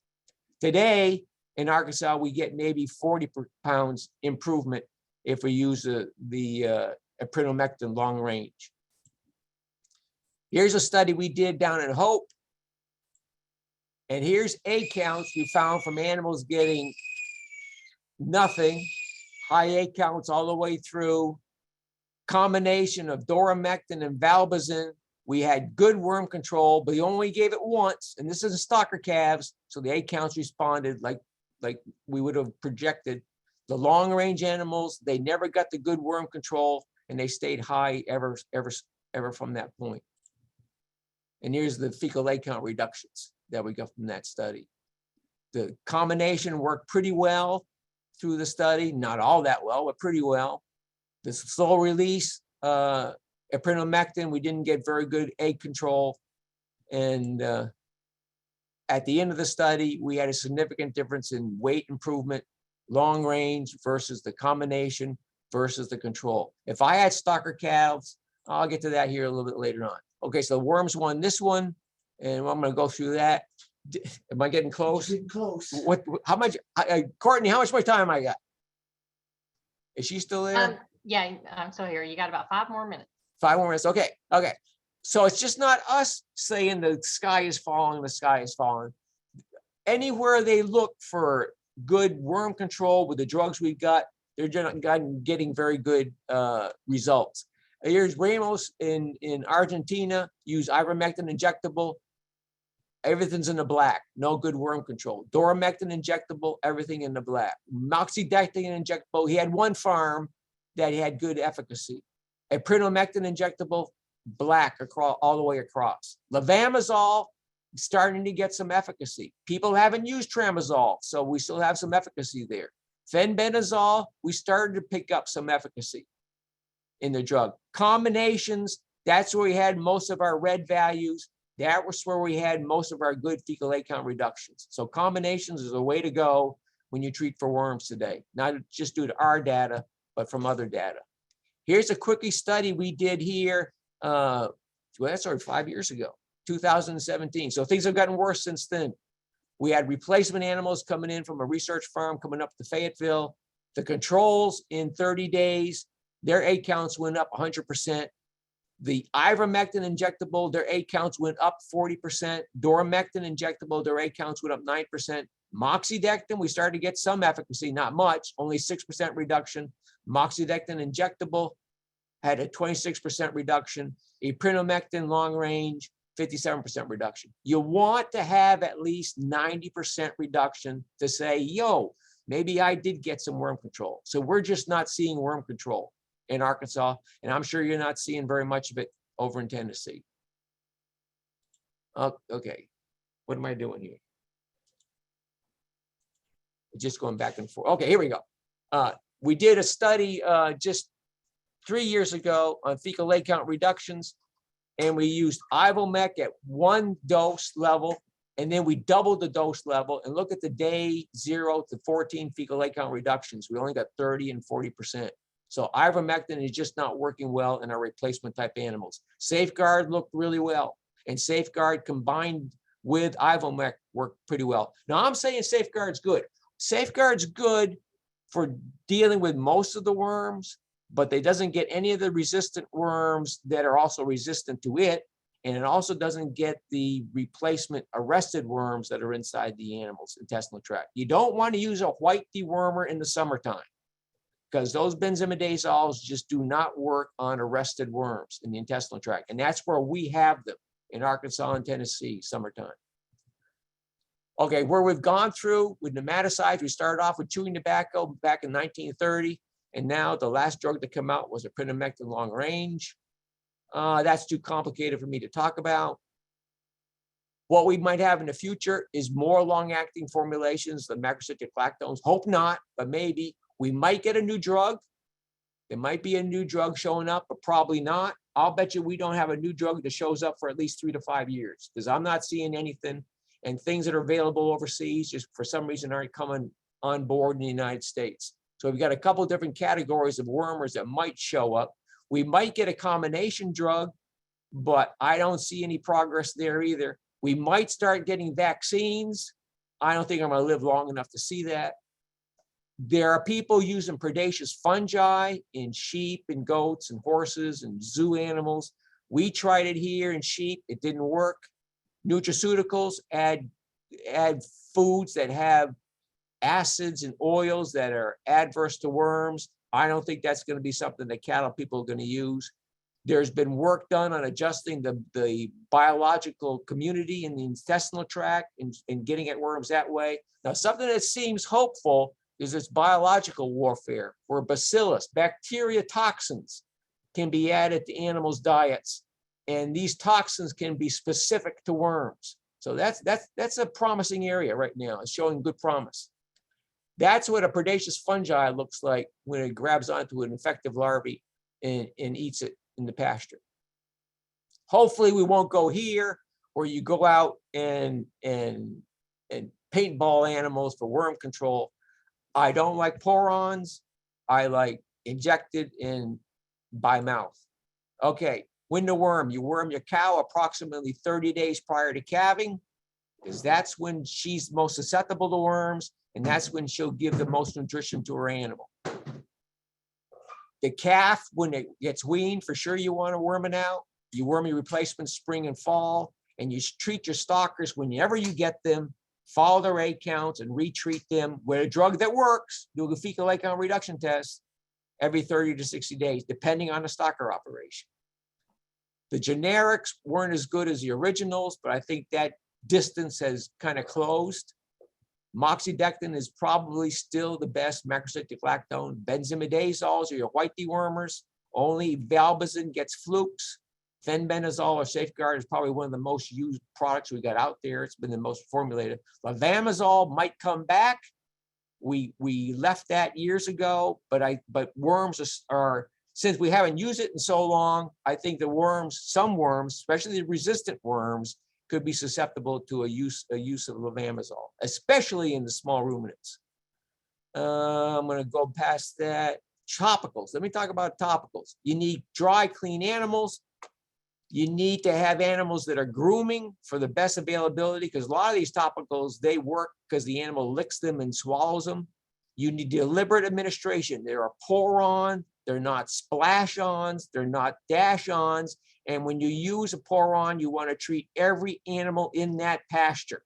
Today, in Arkansas, we get maybe 40 pounds improvement if we use the aprinomectin long range. Here's a study we did down in Hope. And here's A counts we found from animals getting nothing, high A counts all the way through, combination of doramectin and valbazin. We had good worm control, but we only gave it once, and this isn't stocker calves, so the A counts responded like we would have projected. The long range animals, they never got the good worm control, and they stayed high ever from that point. And here's the fecal A count reductions that we got from that study. The combination worked pretty well through the study, not all that well, but pretty well. The slow release aprinomectin, we didn't get very good egg control. And at the end of the study, we had a significant difference in weight improvement, long range versus the combination versus the control. If I had stocker calves, I'll get to that here a little bit later on. Okay, so the worms won this one, and I'm going to go through that. Am I getting close? Getting close. What? How much? Courtney, how much more time I got? Is she still there? Yeah, I'm still here. You got about 5 more minutes. 5 more minutes. Okay. Okay. So it's just not us saying the sky is falling, the sky is falling. Anywhere they look for good worm control with the drugs we've got, they're getting very good results. Here's Ramos in Argentina, use ivermectin injectable. Everything's in the black, no good worm control. Doramectin injectable, everything in the black. Moxidectin injectable, he had one farm that had good efficacy. Aprinomectin injectable, black across all the way across. Levamisole, starting to get some efficacy. People haven't used tramadol, so we still have some efficacy there. Fenbendazole, we started to pick up some efficacy in the drug. Combinations, that's where we had most of our red values. That was where we had most of our good fecal A count reductions. So combinations is a way to go when you treat for worms today, not just due to our data, but from other data. Here's a quickie study we did here. Well, that's already 5 years ago, 2017. So things have gotten worse since then. We had replacement animals coming in from a research farm coming up to Fayetteville. The controls in 30 days, their A counts went up 100%. The ivermectin injectable, their A counts went up 40%. Doramectin injectable, their A counts went up 9%. Moxidectin, we started to get some efficacy, not much, only 6% reduction. Moxidectin injectable had a 26% reduction. Aprinomectin long range, 57% reduction. You want to have at least 90% reduction to say, yo, maybe I did get some worm control. So we're just not seeing worm control in Arkansas, and I'm sure you're not seeing very much of it over in Tennessee. Okay, what am I doing here? Just going back and forth. Okay, here we go. We did a study just 3 years ago on fecal A count reductions, and we used Ivomec at 1 dose level, and then we doubled the dose level and look at the day 0 to 14 fecal A count reductions. We only got 30 and 40%. So ivermectin is just not working well in our replacement type animals. Safeguard looked really well, and Safeguard combined with Ivomec worked pretty well. Now I'm saying Safeguard's good. Safeguard's good for dealing with most of the worms, but it doesn't get any of the resistant worms that are also resistant to it. And it also doesn't get the replacement arrested worms that are inside the animal's intestinal tract. You don't want to use a white dewormer in the summertime, because those benzimidazoles just do not work on arrested worms in the intestinal tract. And that's where we have them in Arkansas and Tennessee, summertime. Okay, where we've gone through with nematicides, we started off with chewing tobacco back in 1930. And now the last drug to come out was aprinomectin long range. That's too complicated for me to talk about. What we might have in the future is more long-acting formulations, the macrocyclic lactones. Hope not, but maybe. We might get a new drug. There might be a new drug showing up, but probably not. I'll bet you we don't have a new drug that shows up for at least 3 to 5 years, because I'm not seeing anything. And things that are available overseas just for some reason aren't coming on board in the United States. So we've got a couple of different categories of wormers that might show up. We might get a combination drug, but I don't see any progress there either. We might start getting vaccines, I don't think I'm gonna live long enough to see that. There are people using predaceous fungi in sheep and goats and horses and zoo animals. We tried it here in sheep, it didn't work. Nutraceuticals add foods that have acids and oils that are adverse to worms. I don't think that's going to be something that cattle people are going to use. There's been work done on adjusting the biological community in the intestinal tract and getting at worms that way. Now, something that seems hopeful is this biological warfare where bacillus, bacteria toxins can be added to animals' diets. And these toxins can be specific to worms. So that's a promising area right now. It's showing good promise. That's what a predaceous fungi looks like when it grabs onto an infective larvae and eats it in the pasture. Hopefully we won't go here where you go out and paintball animals for worm control. I don't like porons. I like injected in by mouth. Okay, when to worm. You worm your cow approximately 30 days prior to calving, because that's when she's most susceptible to worms, and that's when she'll give the most nutrition to her animal. The calf, when it gets weaned, for sure you want to worm it out. You worm your replacements spring and fall, and you treat your stockers whenever you get them. Follow their egg counts and retreat them with a drug that works. Do a fecal egg count reduction test every 30 to 60 days, depending on the stocker operation. The generics weren't as good as the originals, but I think that distance has kind of closed. Moxidectin is probably still the best macrocyclic lactone. Benzimidazoles are your white dewormers. Only Valbazin gets flukes. Fenbendazole or Safeguard is probably one of the most used products we got out there. It's been the most formulated. Levamazole might come back. We left that years ago, but worms are, since we haven't used it in so long, I think the worms, some worms, especially the resistant worms, could be susceptible to a use of levamazole, especially in the small ruminants. I'm going to go past that. Topicals. Let me talk about topicals. You need dry, clean animals. You need to have animals that are grooming for the best availability, because a lot of these topicals, they work because the animal licks them and swallows them. You need deliberate administration. They're a pour-on. They're not splash-ons. They're not dash-ons. And when you use a pour-on, you want to treat every animal in that pasture.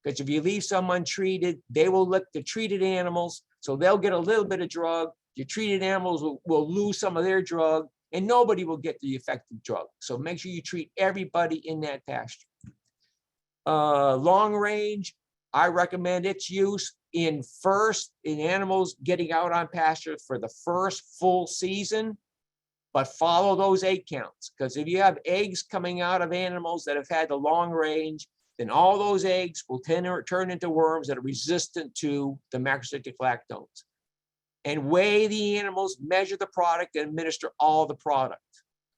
Because if you leave some untreated, they will lick the treated animals, so they'll get a little bit of drug. Your treated animals will lose some of their drug, and nobody will get the effective drug. So make sure you treat everybody in that pasture. Long range, I recommend its use in animals getting out on pasture for the first full season, but follow those egg counts. Because if you have eggs coming out of animals that have had the long range, then all those eggs will turn into worms that are resistant to the macrocyclic lactones. And weigh the animals, measure the product, and administer all the product.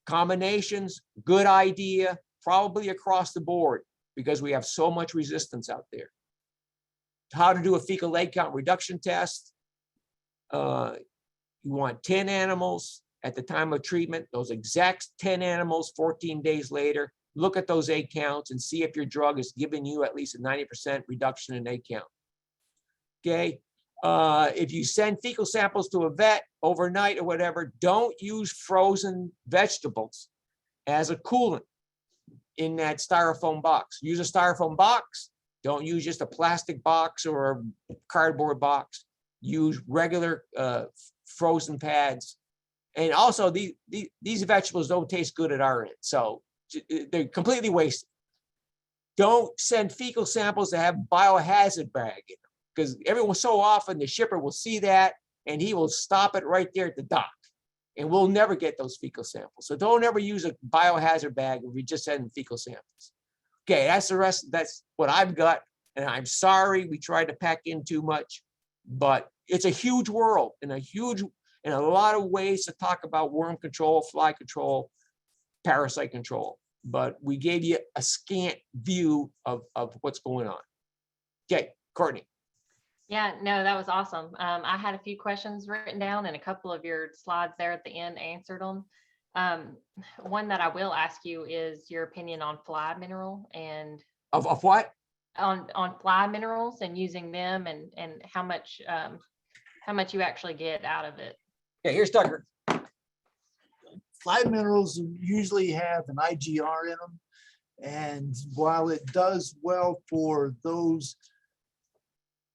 Combinations, good idea, probably across the board, because we have so much resistance out there. How to do a fecal egg count reduction test. You want 10 animals at the time of treatment, those exact 10 animals 14 days later. Look at those egg counts and see if your drug is giving you at least a 90% reduction in egg count. Okay. If you send fecal samples to a vet overnight or whatever, don't use frozen vegetables as a coolant in that styrofoam box. Use a styrofoam box. Don't use just a plastic box or a cardboard box. Use regular frozen pads. And also, these vegetables don't taste good at our end, so they're completely wasted. Don't send fecal samples that have biohazard bag in them, because everyone, so often the shipper will see that and he will stop it right there at the dock, and we'll never get those fecal samples. So don't ever use a biohazard bag if we just send fecal samples. Okay, that's the rest. That's what I've got. And I'm sorry we tried to pack in too much, but it's a huge world and a lot of ways to talk about worm control, fly control, parasite control. But we gave you a scant view of what's going on. Okay, Courtney. Yeah, no, that was awesome. I had a few questions written down, and a couple of your slides there at the end answered them. One that I will ask you is your opinion on fly mineral and Of what? on fly minerals and using them and how much you actually get out of it. Yeah, here's Tucker. Fly minerals usually have an IGR in them. And while it does well for those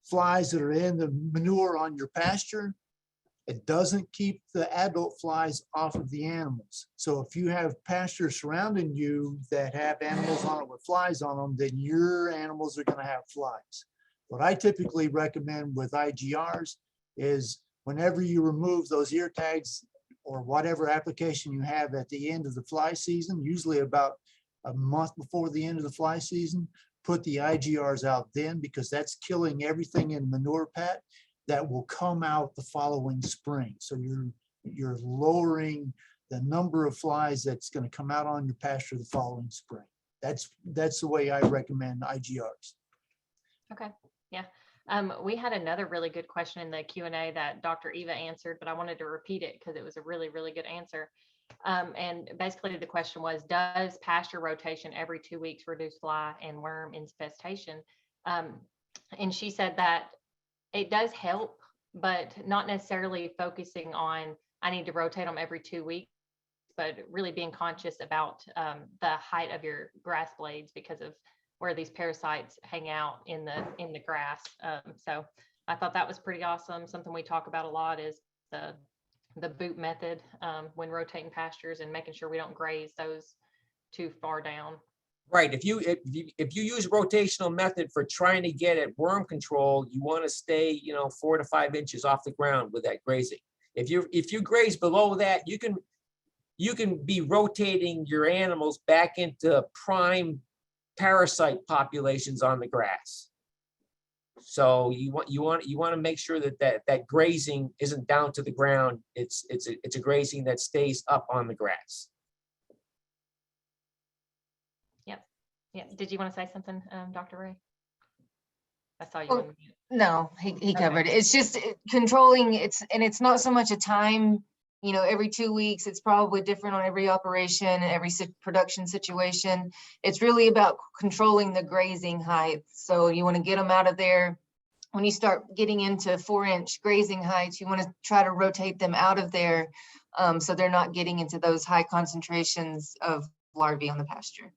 flies that are in the manure on your pasture, it doesn't keep the adult flies off of the animals. So if you have pasture surrounding you that have animals on it with flies on them, then your animals are going to have flies. What I typically recommend with IGRs is whenever you remove those ear tags or whatever application you have at the end of the fly season, usually about a month before the end of the fly season, put the IGRs out then, because that's killing everything in manure pat that will come out the following spring. So you're lowering the number of flies that's going to come out on your pasture the following spring. That's the way I recommend IGRs. Okay, yeah. We had another really good question in the Q&A that Dr. Eva answered, but I wanted to repeat it because it was a really, really good answer. And basically the question was, does pasture rotation every 2 weeks reduce fly and worm infestation? And she said that it does help, but not necessarily focusing on, I need to rotate them every 2 weeks, but really being conscious about the height of your grass blades because of where these parasites hang out in the grass. So I thought that was pretty awesome. Something we talk about a lot is the boot method when rotating pastures and making sure we don't graze those too far down. Right. If you use rotational method for trying to get at worm control, you want to stay, 4 to 5 inches off the ground with that grazing. If you graze below that, you can be rotating your animals back into prime parasite populations on the grass. So you want to make sure that grazing isn't down to the ground. It's a grazing that stays up on the grass. Yeah. Did you want to say something, Dr. Wray? I saw you. Oh, on mute. No, he Okay. covered it. It's just controlling and it's not so much a time, every 2 weeks. It's probably different on every operation and every production situation. It's really about controlling the grazing height. So you want to get them out of there. When you start getting into 4-inch grazing heights, you want to try to rotate them out of there so they're not getting into those high concentrations of larvae on the pasture.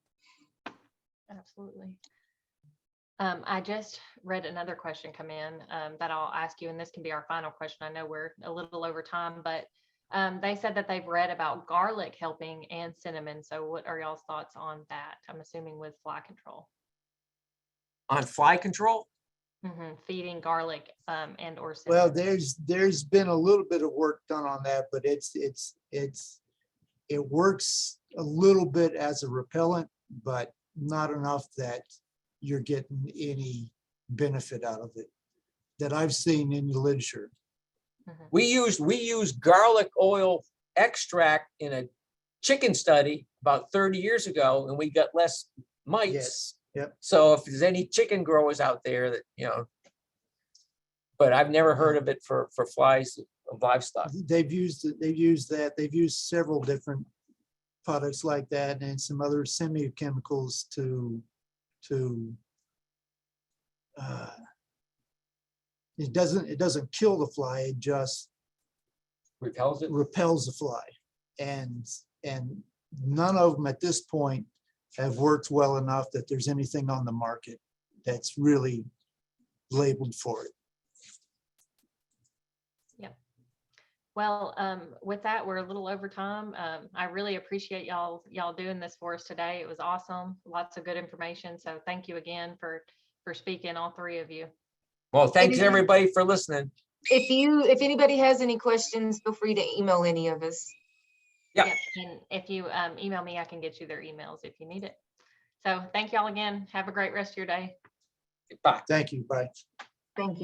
Absolutely. I just read another question come in that I'll ask you, and this can be our final question. I know we're a little over time, but they said that they've read about garlic helping and cinnamon. So what are y'all's thoughts on that? I'm assuming with fly control. On fly control? Feeding garlic and or Well, cinnamon. there's been a little bit of work done on that, but it works a little bit as a repellent, but not enough that you're getting any benefit out of it that I've seen in the literature. We used garlic oil extract in a chicken study about 30 years ago, and we got less mites. Yes. Yep. So if there's any chicken growers out there that, but I've never heard of it for flies of livestock. They've used that. They've used several different products like that and some other semi-chemicals to it doesn't kill the fly, it just Repels it? repels the fly. And none of them at this point have worked well enough that there's anything on the market that's really labeled for it. Well, with that, we're a little over time. I really appreciate y'all doing this for us today. It was awesome. Lots of good information. So thank you again for speaking, all three of you. Well, thanks everybody for listening. If anybody has any questions, feel free to email any of us. Yeah. Yep. And if you email me, I can get you their emails if you need it. So thank y'all again. Have a great rest of your day. Bye. Thank you. Bye. Thank you.